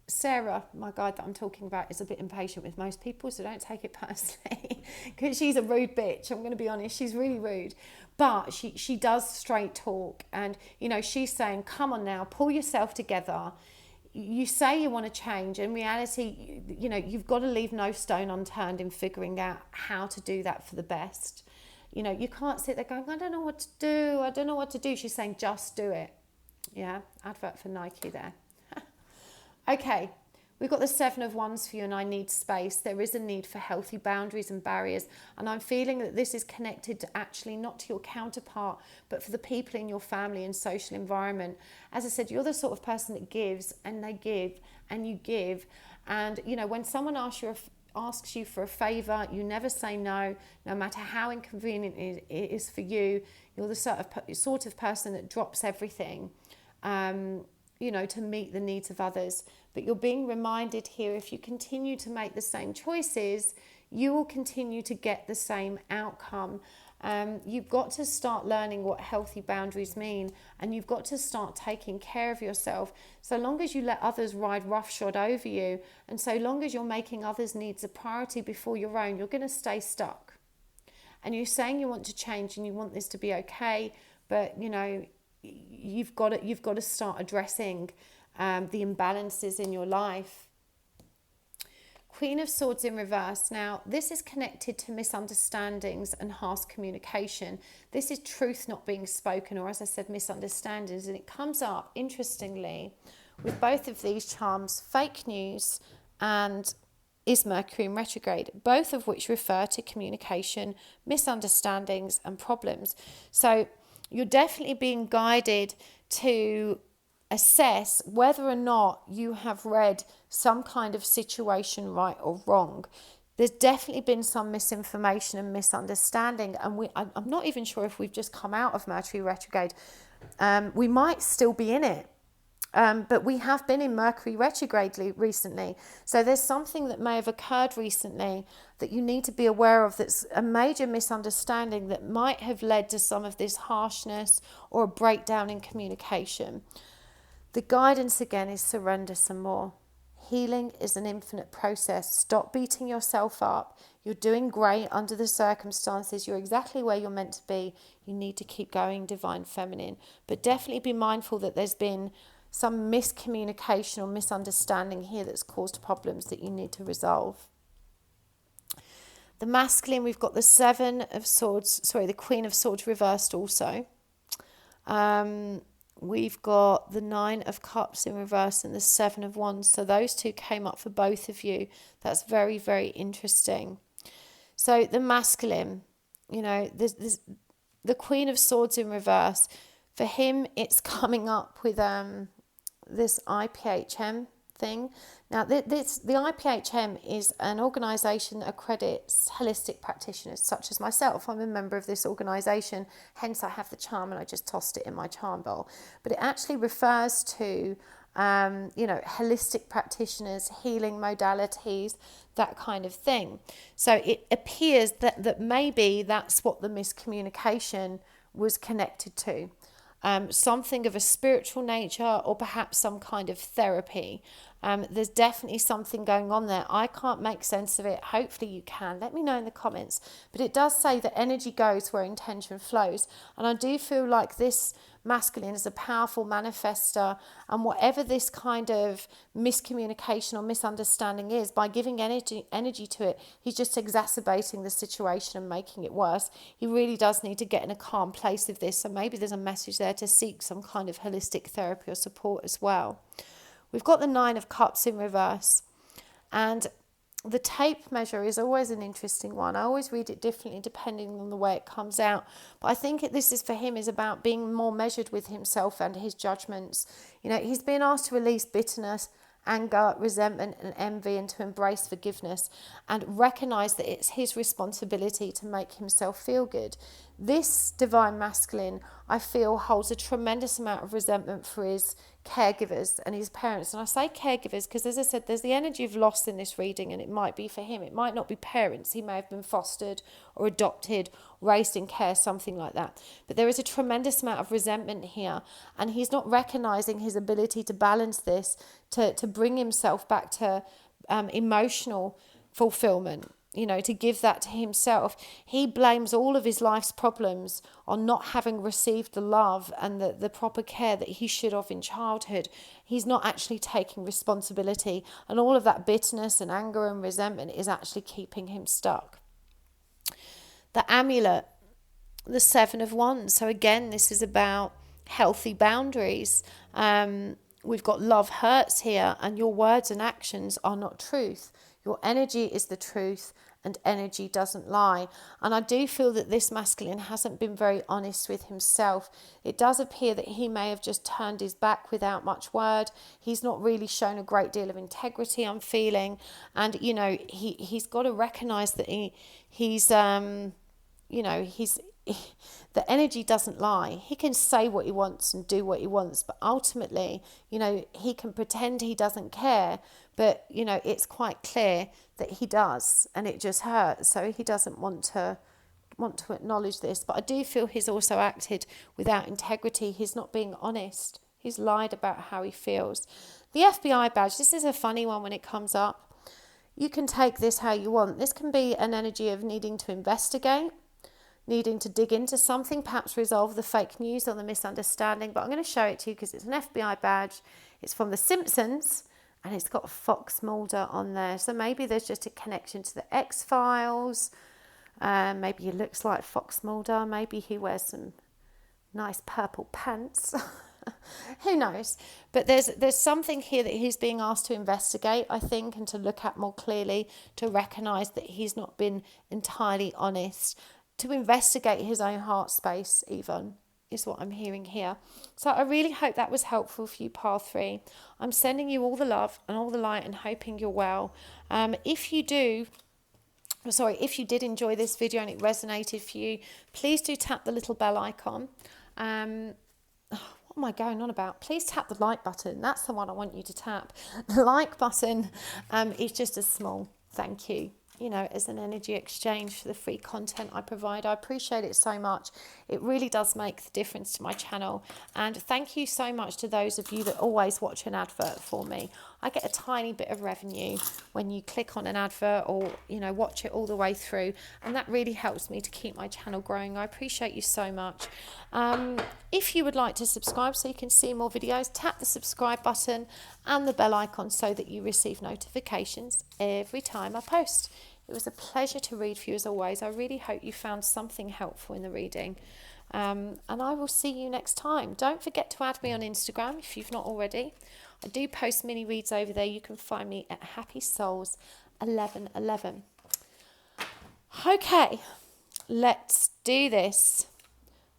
Sarah, my guide that I'm talking about, is a bit impatient with most people, so don't take it personally, because she's a rude bitch. I'm going to be honest, she's really rude. But she does straight talk, and, you know, she's saying, come on now, pull yourself together. You say you want to change. In reality, you know, you've got to leave no stone unturned in figuring out how to do that for the best. You know, you can't sit there going, I don't know what to do. I don't know what to do. She's saying, just do it. Yeah, advert for Nike there. Okay, we've got the 7 of Wands for you, and I need space. There is a need for healthy boundaries and barriers. And I'm feeling that this is connected to actually not to your counterpart, but for the people in your family and social environment. As I said, you're the sort of person that gives, and they give, and you give. And, you know, when someone asks you for a favour, you never say no, no matter how inconvenient it is for you. You're the sort of person that drops everything, you know, to meet the needs of others. But you're being reminded here, if you continue to make the same choices, you will continue to get the same outcome. You've got to start learning what healthy boundaries mean, and you've got to start taking care of yourself. So long as you let others ride roughshod over you, and so long as you're making others' needs a priority before your own, you're going to stay stuck. And you're saying you want to change and you want this to be okay, but, you know, you've got to start addressing the imbalances in your life. Queen of Swords in reverse. Now, this is connected to misunderstandings and harsh communication. This is truth not being spoken, or as I said, misunderstandings. And it comes up, interestingly, with both of these charms, fake news and is Mercury in retrograde, both of which refer to communication, misunderstandings and problems. So you're definitely being guided to assess whether or not you have read some kind of situation right or wrong. There's definitely been some misinformation and misunderstanding, and I'm not even sure if we've just come out of Mercury retrograde. We might still be in it. But we have been in Mercury retrograde recently. So there's something that may have occurred recently that you need to be aware of, that's a major misunderstanding that might have led to some of this harshness or a breakdown in communication. The guidance again is surrender some more. Healing is an infinite process. Stop beating yourself up. You're doing great under the circumstances. You're exactly where you're meant to be. You need to keep going, Divine Feminine. But definitely be mindful that there's been some miscommunication or misunderstanding here that's caused problems that you need to resolve. The masculine, we've got the 7 of Swords, the Queen of Swords reversed also. We've got the 9 of Cups in reverse and the 7 of Wands. So those two came up for both of you. That's very, very interesting. So the masculine, you know, the Queen of Swords in reverse, for him, it's coming up with this IPHM thing. Now, the IPHM is an organisation that accredits holistic practitioners such as myself. I'm a member of this organisation, hence I have the charm and I just tossed it in my charm bowl. But it actually refers to, you know, holistic practitioners, healing modalities, that kind of thing. So it appears that maybe that's what the miscommunication was connected to. Something of a spiritual nature, or perhaps some kind of therapy. There's definitely something going on there. I can't make sense of it. Hopefully you can. Let me know in the comments. But it does say that energy goes where intention flows. And I do feel like this masculine is a powerful manifester, and whatever this kind of miscommunication or misunderstanding is, by giving energy to it, he's just exacerbating the situation and making it worse. He really does need to get in a calm place with this. So maybe there's a message there to seek some kind of holistic therapy or support as well. We've got the 9 of Cups in reverse, and the tape measure is always an interesting one. I always read it differently depending on the way it comes out. But I think this is, for him, is about being more measured with himself and his judgments. You know, he's been asked to release bitterness, anger, resentment and envy, and to embrace forgiveness and recognise that it's his responsibility to make himself feel good. this divine masculine, I feel, holds a tremendous amount of resentment for his caregivers and his parents. And I say caregivers because, as I said, there's the energy of loss in this reading, and it might be for him. It might not be parents. He may have been fostered or adopted, raised in care, something like that. But there is a tremendous amount of resentment here, and he's not recognizing his ability to balance this, to bring himself back to emotional fulfillment, you know, to give that to himself. He blames all of his life's problems on not having received the love and the proper care that he should have in childhood. He's not actually taking responsibility, and all of that bitterness and anger and resentment is actually keeping him stuck. The amulet, the Seven of Wands. So again, this is about healthy boundaries. We've got love hurts here, and your words and actions are not truth. Your energy is the truth, and energy doesn't lie. And I do feel that this masculine hasn't been very honest with himself. It does appear that he may have just turned his back without much word. He's not really shown a great deal of integrity, I'm feeling. And, you know, he's got to recognize that he's the energy doesn't lie. He can say what he wants and do what he wants, but ultimately, you know, he can pretend he doesn't care, but, you know, it's quite clear that he does, and it just hurts. So he doesn't want to acknowledge this. But I do feel he's also acted without integrity. He's not being honest. He's lied about how he feels. The FBI badge, this is a funny one when it comes up. You can take this how you want. This can be an energy of needing to investigate, needing to dig into something, perhaps resolve the fake news or the misunderstanding. But I'm going to show it to you because it's an FBI badge. It's from The Simpsons, and it's got a Fox Mulder on there. So maybe there's just a connection to the X-Files. Maybe he looks like Fox Mulder. Maybe he wears some nice purple pants. Who knows? But there's something here that he's being asked to investigate, I think, and to look at more clearly, to recognise that he's not been entirely honest, to investigate his own heart space even, is what I'm hearing here. So I really hope that was helpful for you, Pile 3. I'm sending you all the love and all the light and hoping you're well. If you did enjoy this video and it resonated for you, please do tap the little bell icon. What am I going on about? Please tap the like button. That's the one I want you to tap. The like button is just a small thank you, you know, as an energy exchange for the free content I provide. I appreciate it so much. It really does make the difference to my channel. And thank you so much to those of you that always watch an advert for me. I get a tiny bit of revenue when you click on an advert or, you know, watch it all the way through. And that really helps me to keep my channel growing. I appreciate you so much. If you would like to subscribe so you can see more videos, tap the subscribe button and the bell icon so that you receive notifications every time I post. It was a pleasure to read for you as always. I really hope you found something helpful in the reading. And I will see you next time. Don't forget to add me on Instagram if you've not already. I do post mini reads over there. You can find me at Happy Souls 1111. Okay, let's do this.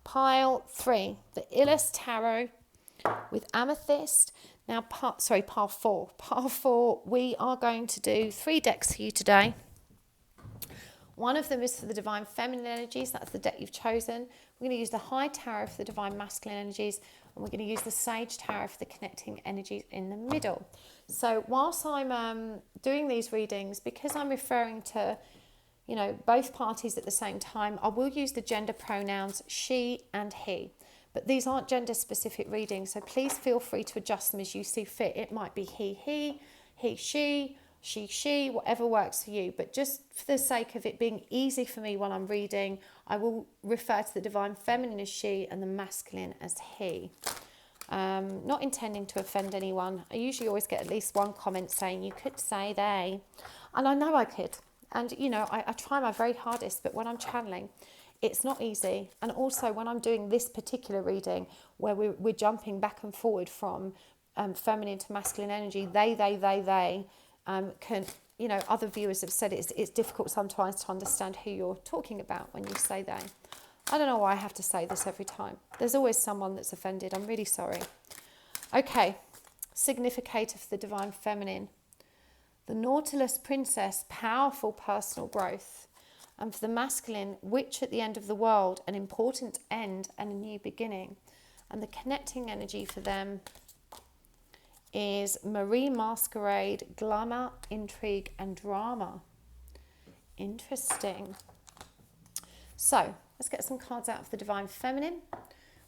Pile 3, the Illest Tarot with Amethyst. Now, pile 4. Pile 4, we are going to do 3 decks for you today. One of them is for the Divine Feminine energies. That's the deck you've chosen. We're going to use the High Tarot for the Divine Masculine energies, and we're going to use the Sage Tarot for the connecting energies in the middle. So whilst I'm doing these readings, because I'm referring to, you know, both parties at the same time, I will use the gender pronouns she and he. But these aren't gender specific readings, so please feel free to adjust them as you see fit. It might be he, she, whatever works for you. But just for the sake of it being easy for me while I'm reading, I will refer to the Divine Feminine as she and the Masculine as he. Not intending to offend anyone. I usually always get at least one comment saying, you could say they. And I know I could. And, you know, I try my very hardest, but when I'm channeling, it's not easy. And also when I'm doing this particular reading, where we're jumping back and forward from feminine to masculine energy, they can, you know, other viewers have said it's difficult sometimes to understand who you're talking about when you say they. I don't know why I have to say this every time. There's always someone that's offended. I'm really sorry. Okay, significator for the Divine Feminine. The Nautilus Princess, powerful personal growth. And for the masculine, witch at the end of the world, an important end and a new beginning. And the connecting energy for them is Marie Masquerade, glamour, intrigue, and drama. Interesting. So let's get some cards out of the Divine Feminine.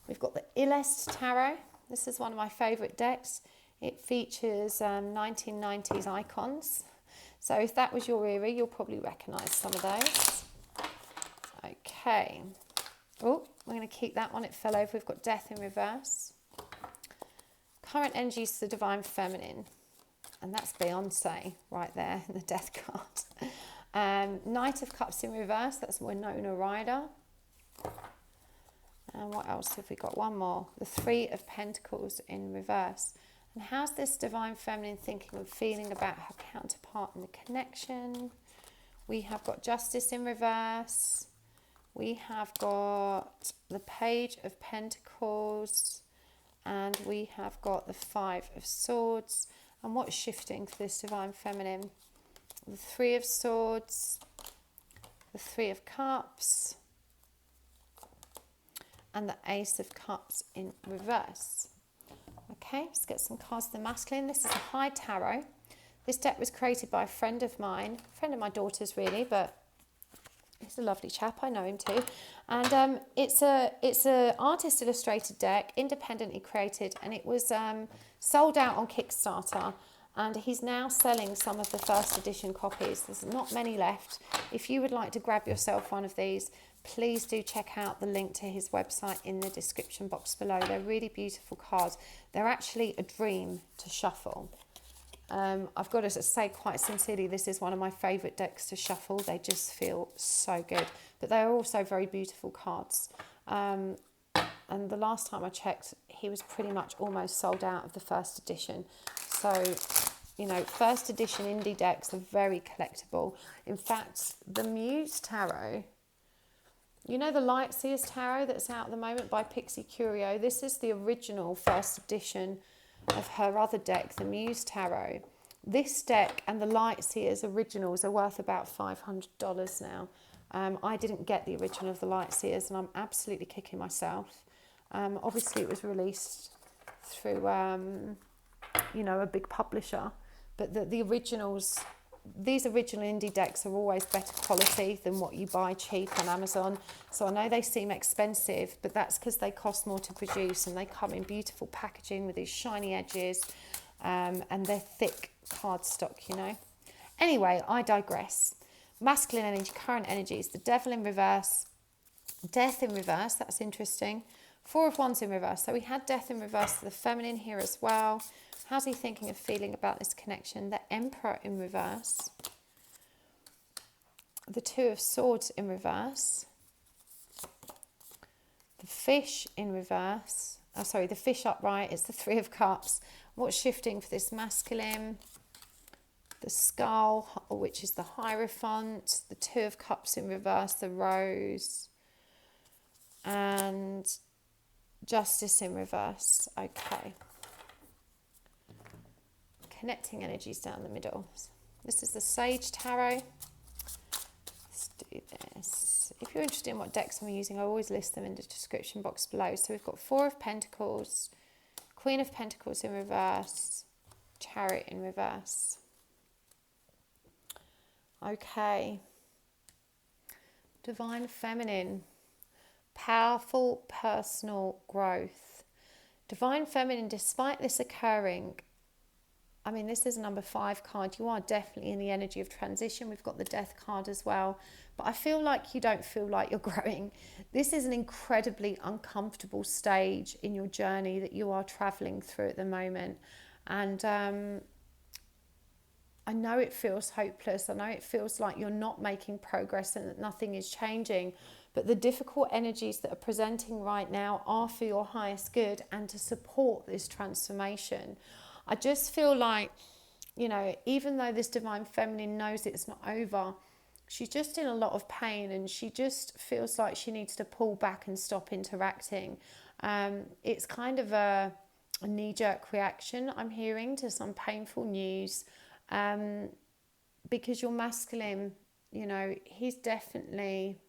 We've got the Illest Tarot. This is one of my favourite decks. It features 1990s icons. So if that was your era, you'll probably recognise some of those. Okay. Oh, we're going to keep that one. It fell over. We've got Death in reverse. Current energies to the Divine Feminine. And that's Beyonce right there in the Death card. Knight of Cups in reverse. That's Winona Ryder. And what else have we got? One more. The Three of Pentacles in reverse. And how's this Divine Feminine thinking and feeling about her counterpart in the connection? We have got Justice in reverse. We have got the Page of Pentacles. And we have got the Five of Swords. And what's shifting for this Divine Feminine? The Three of Swords. The Three of Cups. And the Ace of Cups in reverse. Okay, let's get some cards of the masculine. This is a high tarot. This deck was created by a friend of mine, a friend of my daughter's really, but he's a lovely chap. I know him too. And it's a artist illustrated deck, independently created, and it was sold out on Kickstarter. And he's now selling some of the first edition copies. There's not many left. If you would like to grab yourself one of these, please do check out the link to his website in the description box below. They're really beautiful cards. They're actually a dream to shuffle. I've got to say quite sincerely, this is one of my favourite decks to shuffle. They just feel so good. But they're also very beautiful cards. And the last time I checked, he was pretty much almost sold out of the first edition. So, you know, first edition indie decks are very collectible. In fact, the Muse Tarot, you know the Lightseers Tarot that's out at the moment by Pixie Curio? This is the original first edition of her other deck, the Muse Tarot. This deck and the Lightseers originals are worth about $500 now. I didn't get the original of the Lightseers and I'm absolutely kicking myself. Obviously it was released through, you know, a big publisher, but the originals, these original indie decks are always better quality than what you buy cheap on Amazon. So I know they seem expensive, but that's because they cost more to produce and they come in beautiful packaging with these shiny edges, and they're thick cardstock, you know. Anyway, I digress. Masculine energy, current energies, the Devil in reverse, Death in reverse, that's interesting. Four of Wands in reverse. So we had Death in reverse for the feminine here as well. How's he thinking and feeling about this connection? The Emperor in reverse. The Two of Swords in reverse. The Fish in reverse. Oh, sorry, the Fish upright. It's the Three of Cups. What's shifting for this masculine? The Skull, which is the Hierophant. The Two of Cups in reverse. The Rose. And Justice in reverse. Okay. Connecting energies down the middle. This is the Sage Tarot. Let's do this. If you're interested in what decks I'm using, I always list them in the description box below. So we've got Four of Pentacles, Queen of Pentacles in reverse, Chariot in reverse. Okay. Divine Feminine. Powerful personal growth. Divine Feminine, despite this occurring, I mean, this is a number 5 card. You are definitely in the energy of transition. We've got the Death card as well. But I feel like you don't feel like you're growing. This is an incredibly uncomfortable stage in your journey that you are traveling through at the moment. And I know it feels hopeless. I know it feels like you're not making progress and that nothing is changing. But the difficult energies that are presenting right now are for your highest good and to support this transformation. I just feel like, you know, even though this Divine Feminine knows it's not over, she's just in a lot of pain and she just feels like she needs to pull back and stop interacting. It's kind of a knee-jerk reaction I'm hearing to some painful news, because your masculine, he's definitely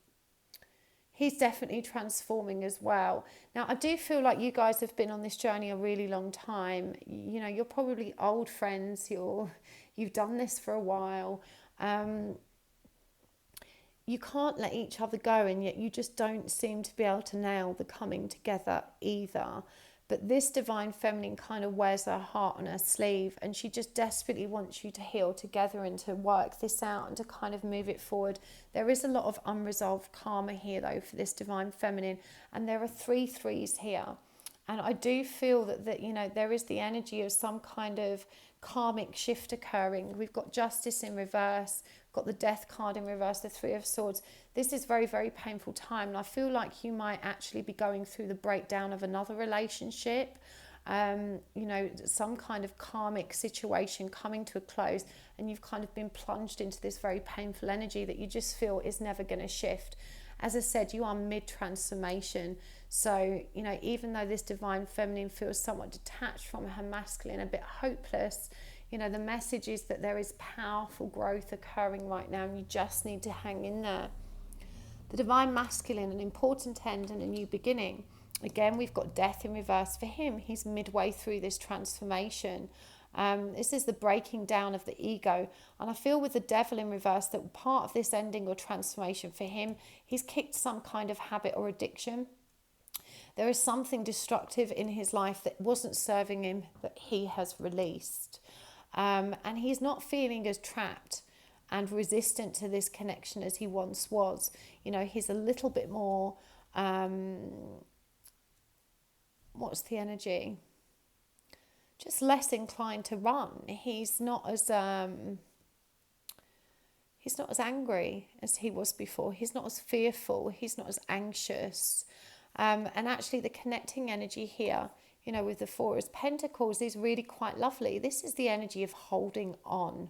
transforming as well. Now, I do feel like you guys have been on this journey a really long time. You're probably old friends. You've done this for a while. You can't let each other go, and yet you just don't seem to be able to nail the coming together either. But this divine feminine kind of wears her heart on her sleeve, and she just desperately wants you to heal together and to work this out and to kind of move it forward. There is a lot of unresolved karma here, though, for this divine feminine, and there are 3 threes here. And I do feel that there is the energy of some kind of karmic shift occurring. We've got justice in reverse, got the death card in reverse, the 3 of swords. This is very, very painful time, and I feel like you might actually be going through the breakdown of another relationship. Some kind of karmic situation coming to a close, and you've kind of been plunged into this very painful energy that you just feel is never going to shift. As I said, you are mid-transformation. So, even though this divine feminine feels somewhat detached from her masculine, a bit hopeless, the message is that there is powerful growth occurring right now, and you just need to hang in there. The divine masculine, an important end and a new beginning. Again, we've got death in reverse for him. He's midway through this transformation. This is the breaking down of the ego. And I feel with the devil in reverse that part of this ending or transformation for him, he's kicked some kind of habit or addiction. There is something destructive in his life that wasn't serving him that he has released. And he's not feeling as trapped and resistant to this connection as he once was. He's a little bit more, what's the energy? Just less inclined to run. He's not as angry as he was before. He's not as fearful. He's not as anxious. And actually the connecting energy here, with the 4 of Pentacles is really quite lovely. This is the energy of holding on,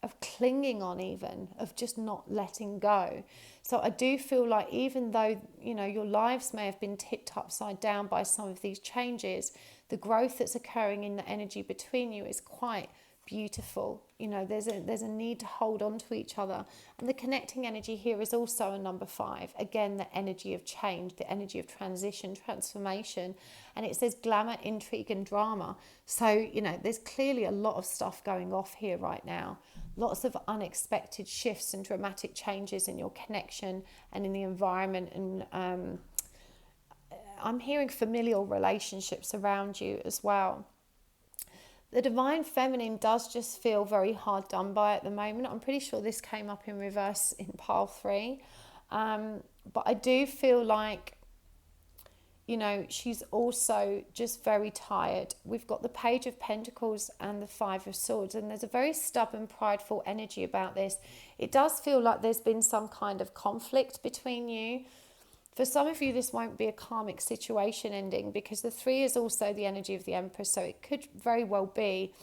of clinging on even, of just not letting go. So I do feel like even though, your lives may have been tipped upside down by some of these changes, the growth that's occurring in the energy between you is quite beautiful. There's a need to hold on to each other. And the connecting energy here is also a number 5. Again, the energy of change, the energy of transition, transformation. And it says glamour, intrigue and drama. So, there's clearly a lot of stuff going off here right now. Lots of unexpected shifts and dramatic changes in your connection and in the environment. And I'm hearing familial relationships around you as well. The divine feminine does just feel very hard done by at the moment. I'm pretty sure this came up in reverse in pile 3. But I do feel like, she's also just very tired. We've got the Page of Pentacles and the 5 of Swords, and there's a very stubborn, prideful energy about this. It does feel like there's been some kind of conflict between you. For some of you, this won't be a karmic situation ending, because the 3 is also the energy of the Empress. So it could very well be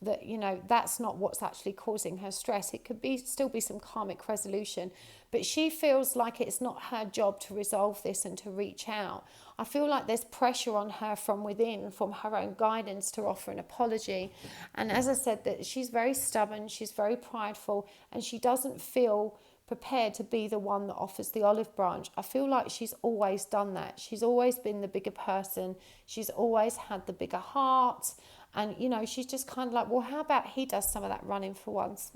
that, that's not what's actually causing her stress. It could still be some karmic resolution. But she feels like it's not her job to resolve this and to reach out. I feel like there's pressure on her from within, from her own guidance, to offer an apology. And as I said, that she's very stubborn, she's very prideful, and she doesn't feel prepared to be the one that offers the olive branch. I feel like she's always done that. She's always been the bigger person. She's always had the bigger heart. And, she's just kind of like, well, how about he does some of that running for once?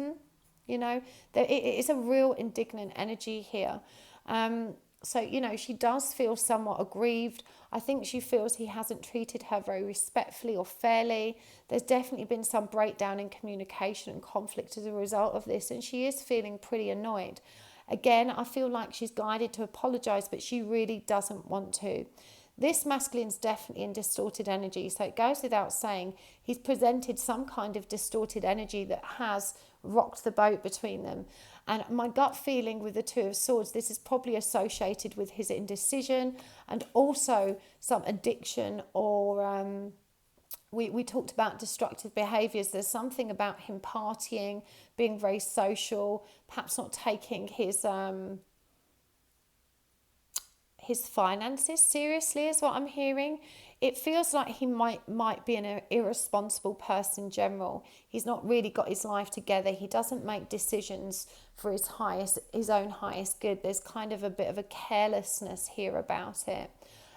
It is a real indignant energy here. So, she does feel somewhat aggrieved. I think she feels he hasn't treated her very respectfully or fairly. There's definitely been some breakdown in communication and conflict as a result of this, and she is feeling pretty annoyed. Again, I feel like she's guided to apologise, but she really doesn't want to. This masculine's definitely in distorted energy, so it goes without saying he's presented some kind of distorted energy that has rocked the boat between them. And my gut feeling with the 2 of Swords, this is probably associated with his indecision and also some addiction, or we talked about destructive behaviours. There's something about him partying, being very social, perhaps not taking his finances seriously is what I'm hearing. it feels like he might be an irresponsible person in general. He's not really got his life together. He doesn't make decisions for his own highest good. There's kind of a bit of a carelessness here about it.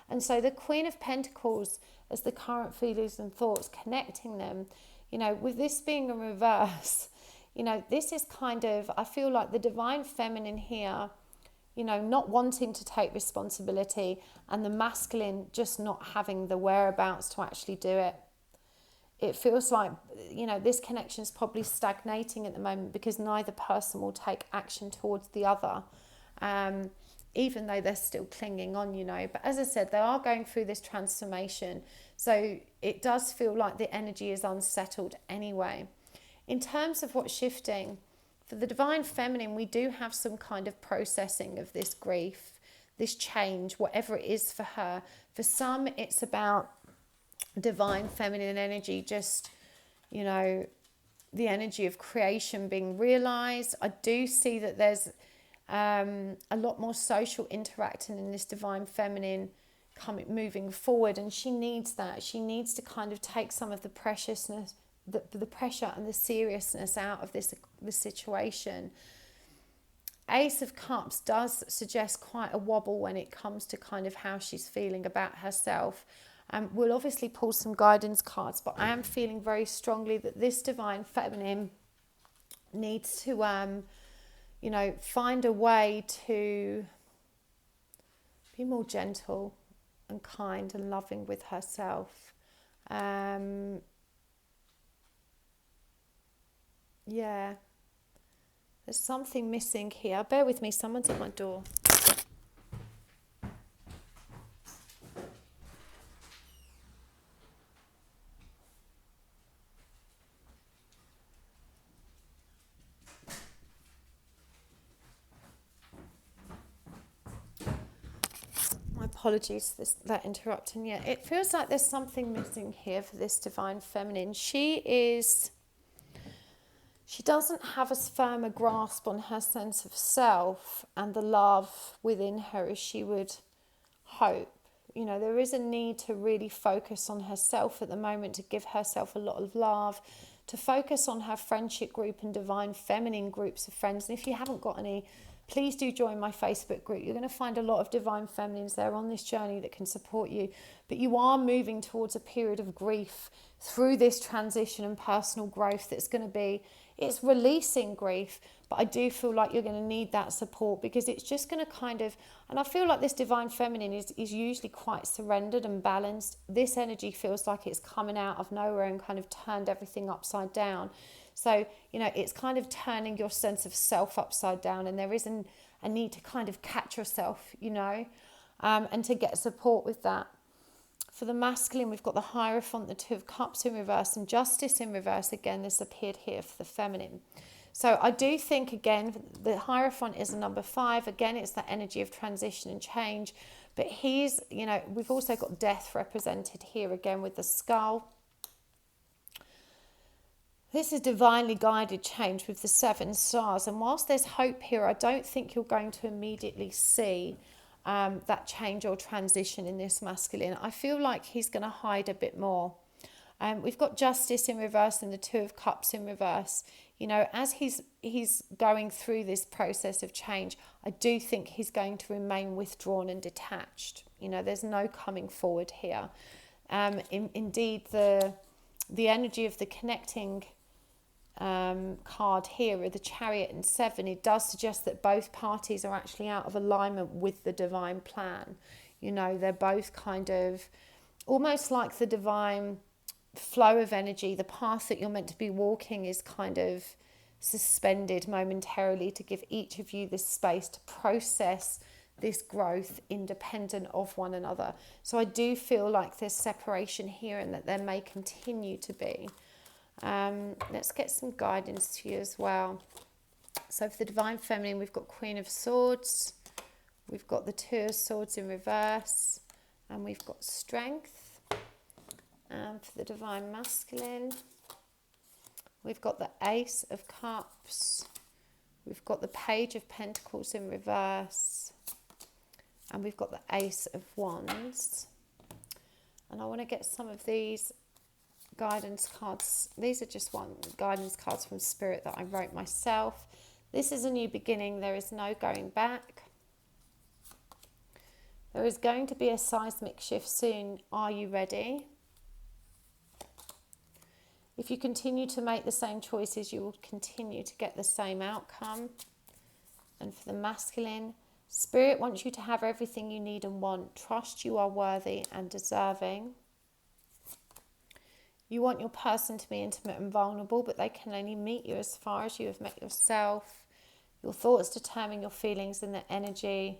And so the Queen of Pentacles, as the current feelings and thoughts, connecting them, you know, with this being a reverse, you know, this is kind of, I feel like the Divine Feminine here, you know, not wanting to take responsibility, and the masculine just not having the whereabouts to actually do it. It feels like, you know, this connection is probably stagnating at the moment because neither person will take action towards the other, even though they're still clinging on, you know. But as I said, they are going through this transformation. So it does feel like the energy is unsettled anyway. In terms of what's shifting, for the Divine Feminine, we do have some kind of processing of this grief, this change, whatever it is for her. For some, it's about Divine Feminine energy, just, you know, the energy of creation being realized. I do see that there's a lot more social interacting in this Divine Feminine moving forward, and she needs that. She needs to kind of take some of the preciousness, the pressure and the seriousness out of the situation. Ace of Cups does suggest quite a wobble when it comes to kind of how she's feeling about herself. We'll obviously pull some guidance cards, but I am feeling very strongly that this Divine Feminine needs to, you know, find a way to be more gentle and kind and loving with herself. Yeah, there's something missing here. Bear with me, someone's at my door. My apologies for that interrupting. Yeah, it feels like there's something missing here for this Divine Feminine. She doesn't have as firm a grasp on her sense of self and the love within her as she would hope. You know, there is a need to really focus on herself at the moment, to give herself a lot of love, to focus on her friendship group and Divine Feminine groups of friends. And if you haven't got any, please do join my Facebook group. You're going to find a lot of Divine Feminines there on this journey that can support you. But you are moving towards a period of grief through this transition and personal growth that's going to be, it's releasing grief, but I do feel like you're going to need that support, because it's just going to kind of, and I feel like this Divine Feminine is usually quite surrendered and balanced. This energy feels like it's coming out of nowhere and kind of turned everything upside down. So, you know, it's kind of turning your sense of self upside down, and there isn't a need to kind of catch yourself, you know, and to get support with that. For the masculine, we've got the Hierophant, the Two of Cups in reverse, and Justice in reverse. Again, this appeared here for the feminine. So I do think, again, the Hierophant is a number 5. Again, it's that energy of transition and change. But he's, you know, we've also got death represented here again with the skull. This is divinely guided change with the 7 stars. And whilst there's hope here, I don't think you're going to immediately see that change or transition in this masculine. I feel like he's going to hide a bit more. We've got Justice in reverse and the Two of Cups in reverse. You know, as he's going through this process of change, I do think he's going to remain withdrawn and detached. You know, there's no coming forward here. Indeed, the energy of the connecting card here with the Chariot and 7, it does suggest that both parties are actually out of alignment with the divine plan. You know, they're both kind of almost like the divine flow of energy. The path that you're meant to be walking is kind of suspended momentarily to give each of you this space to process this growth independent of one another. So I do feel like there's separation here, and that there may continue to be. Let's get some guidance to you as well. So for the Divine Feminine, we've got Queen of Swords, we've got the Two of Swords in reverse, and we've got Strength. For the Divine Masculine, we've got the Ace of Cups, we've got the Page of Pentacles in reverse, and we've got the Ace of Wands. And I want to get some of these guidance cards. These are just one guidance cards from Spirit that I wrote myself. This is a new beginning. There is no going back. There is going to be a seismic shift soon. Are you ready? If you continue to make the same choices, you will continue to get the same outcome. And for the masculine, Spirit wants you to have everything you need and want. Trust you are worthy and deserving. You want your person to be intimate and vulnerable, but they can only meet you as far as you have met yourself. Your thoughts determine your feelings and the energy.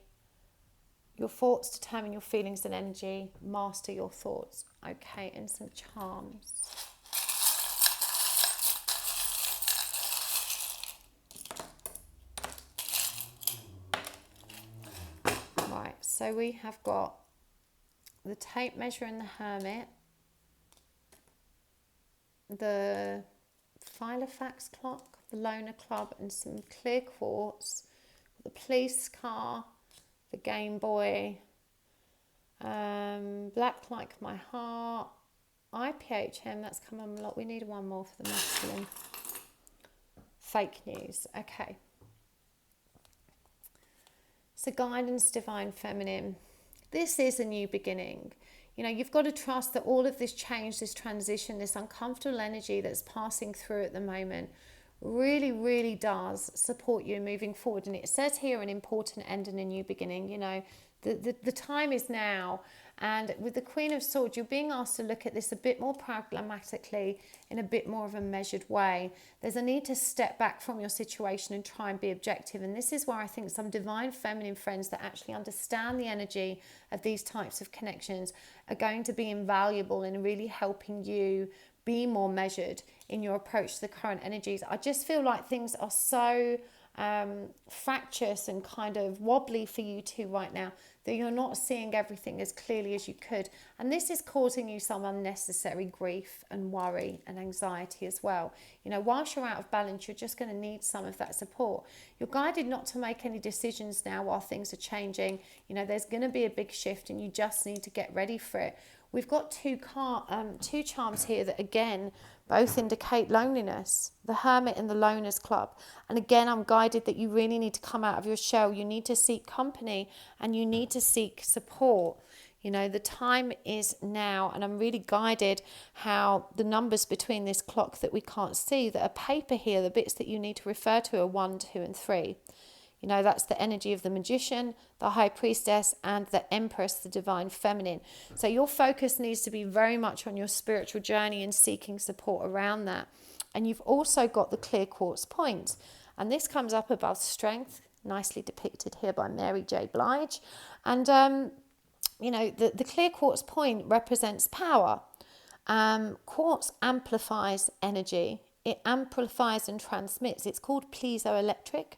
Your thoughts determine your feelings and energy. Master your thoughts. Okay, and some charms. Right, so we have got the tape measure and the hermit, the Filofax clock, the loner club, and some clear quartz, the police car, the Game Boy, black like my heart, IPHM, that's come on a lot. We need one more for the masculine. Fake news. Okay. So guidance, divine feminine. This is a new beginning. You know, you've got to trust that all of this change, this transition, this uncomfortable energy that's passing through at the moment really, really does support you moving forward. And it says here an important end and a new beginning. You know, the time is now. And with the Queen of Swords, you're being asked to look at this a bit more pragmatically, in a bit more of a measured way. There's a need to step back from your situation and try and be objective. And this is where I think some divine feminine friends that actually understand the energy of these types of connections are going to be invaluable in really helping you be more measured in your approach to the current energies. I just feel like things are so fractious and kind of wobbly for you two right now that you're not seeing everything as clearly as you could, and this is causing you some unnecessary grief and worry and anxiety as well. You know, whilst you're out of balance, you're just going to need some of that support. You're guided not to make any decisions now while things are changing. You know, there's going to be a big shift and you just need to get ready for it. We've got two charms here that again both indicate loneliness, the Hermit and the Loners Club. And again, I'm guided that you really need to come out of your shell. You need to seek company and you need to seek support. You know, the time is now, and I'm really guided how the numbers between this clock that we can't see, that are paper here, the bits that you need to refer to are 1, 2, and 3. You know, that's the energy of the Magician, the High Priestess, and the Empress, the Divine Feminine. So your focus needs to be very much on your spiritual journey and seeking support around that. And you've also got the clear quartz point. And this comes up above strength, nicely depicted here by Mary J. Blige. And, you know, the clear quartz point represents power. Quartz amplifies energy. It amplifies and transmits. It's called piezoelectric.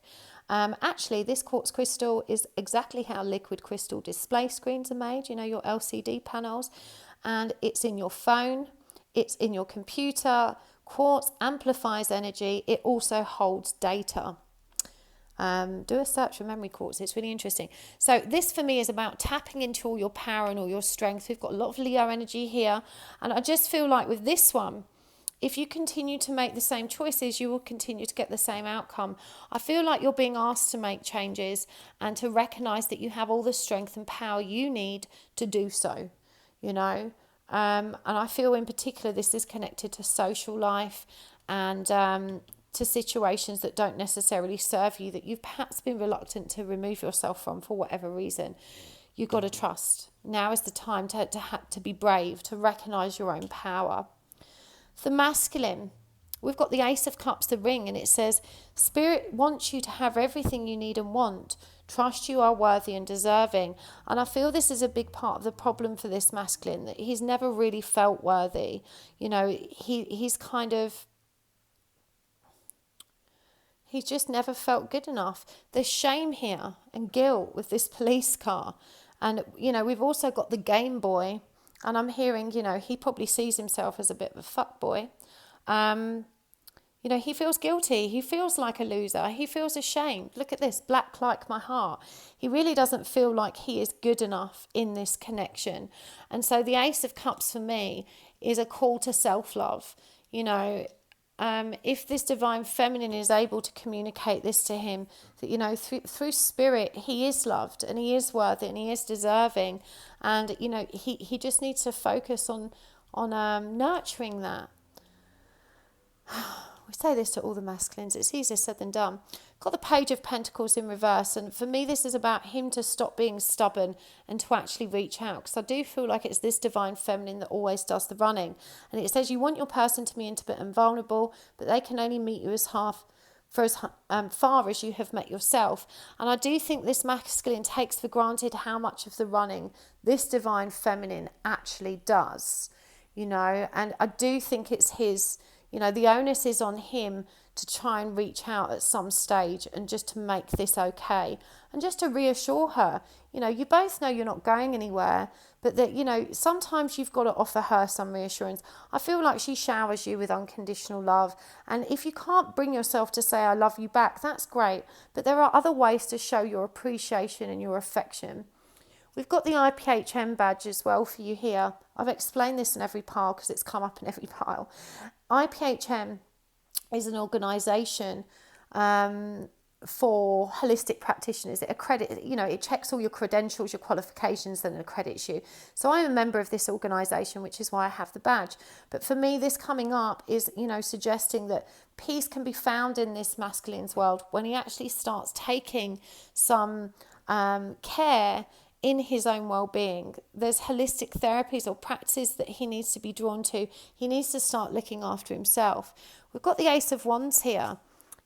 Actually, this quartz crystal is exactly how liquid crystal display screens are made, you know, your LCD panels, and it's in your phone, it's in your computer. Quartz amplifies energy. It also holds data. Do a search for memory quartz. It's really interesting. So this for me is about tapping into all your power and all your strength. We've got a lot of Leo energy here, and I just feel like with this one, if you continue to make the same choices, you will continue to get the same outcome. I feel like you're being asked to make changes and to recognize that you have all the strength and power you need to do so, you know. And I feel in particular this is connected to social life and to situations that don't necessarily serve you, that you've perhaps been reluctant to remove yourself from for whatever reason. You've got to trust. Now is the time to be brave, to recognize your own power. The masculine, we've got the Ace of Cups, the ring, and it says, Spirit wants you to have everything you need and want. Trust you are worthy and deserving. And I feel this is a big part of the problem for this masculine, that he's never really felt worthy. You know, he's just never felt good enough. There's shame here and guilt with this police car. And, you know, we've also got the Game Boy. And I'm hearing, you know, he probably sees himself as a bit of a fuckboy. You know, he feels guilty. He feels like a loser. He feels ashamed. Look at this, black like my heart. He really doesn't feel like he is good enough in this connection. And so the Ace of Cups for me is a call to self-love. You know, if this divine feminine is able to communicate this to him, that, you know, through spirit, he is loved and he is worthy and he is deserving. And, you know, he just needs to focus on nurturing that. We say this to all the masculines, it's easier said than done. Got the Page of Pentacles in reverse, and for me this is about him to stop being stubborn and to actually reach out, because I do feel like it's this divine feminine that always does the running. And it says you want your person to be intimate and vulnerable, but they can only meet you as far as you have met yourself. And I do think this masculine takes for granted how much of the running this divine feminine actually does, you know. And I do think it's his, you know, the onus is on him to try and reach out at some stage and just to make this okay, and just to reassure her, you know, you both know you're not going anywhere, but that, you know, sometimes you've got to offer her some reassurance. I feel like she showers you with unconditional love, and if you can't bring yourself to say I love you back, that's great, but there are other ways to show your appreciation and your affection. We've got the IPHM badge as well for you here. I've explained this in every pile because it's come up in every pile. IPHM is an organisation for holistic practitioners. It accredits, you know, it checks all your credentials, your qualifications, and accredits you. So I'm a member of this organisation, which is why I have the badge. But for me, this coming up is, you know, suggesting that peace can be found in this masculine's world when he actually starts taking some care in his own well-being. There's holistic therapies or practices that he needs to be drawn to. He needs to start looking after himself. We've got the Ace of Wands here.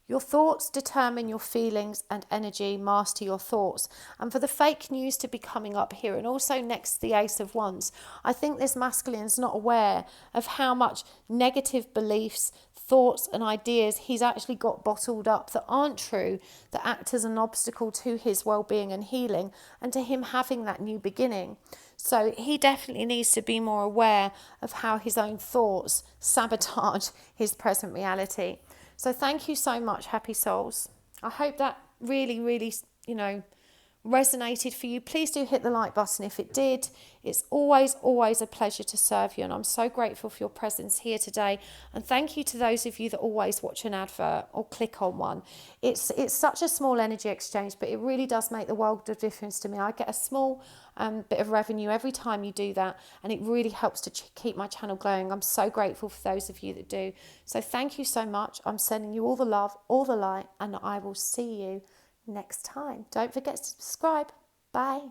Your thoughts determine your feelings and energy. Master your thoughts. And for the fake news to be coming up here, and also next to the Ace of Wands, I think this masculine's not aware of how much negative beliefs, thoughts and ideas he's actually got bottled up that aren't true, that act as an obstacle to his well-being and healing, and to him having that new beginning. So he definitely needs to be more aware of how his own thoughts sabotage his present reality. So thank you so much, happy souls. I hope that really, really, you know, resonated for you. Please do hit the like button if it did. It's always a pleasure to serve you, and I'm so grateful for your presence here today. And thank you to those of you that always watch an advert or click on one. It's such a small energy exchange, but it really does make the world of difference to me. I get a small bit of revenue every time you do that, and it really helps to keep my channel going. I'm so grateful for those of you that do. So thank you so much. I'm sending you all the love, all the light, and I will see you next time. Don't forget to subscribe. Bye.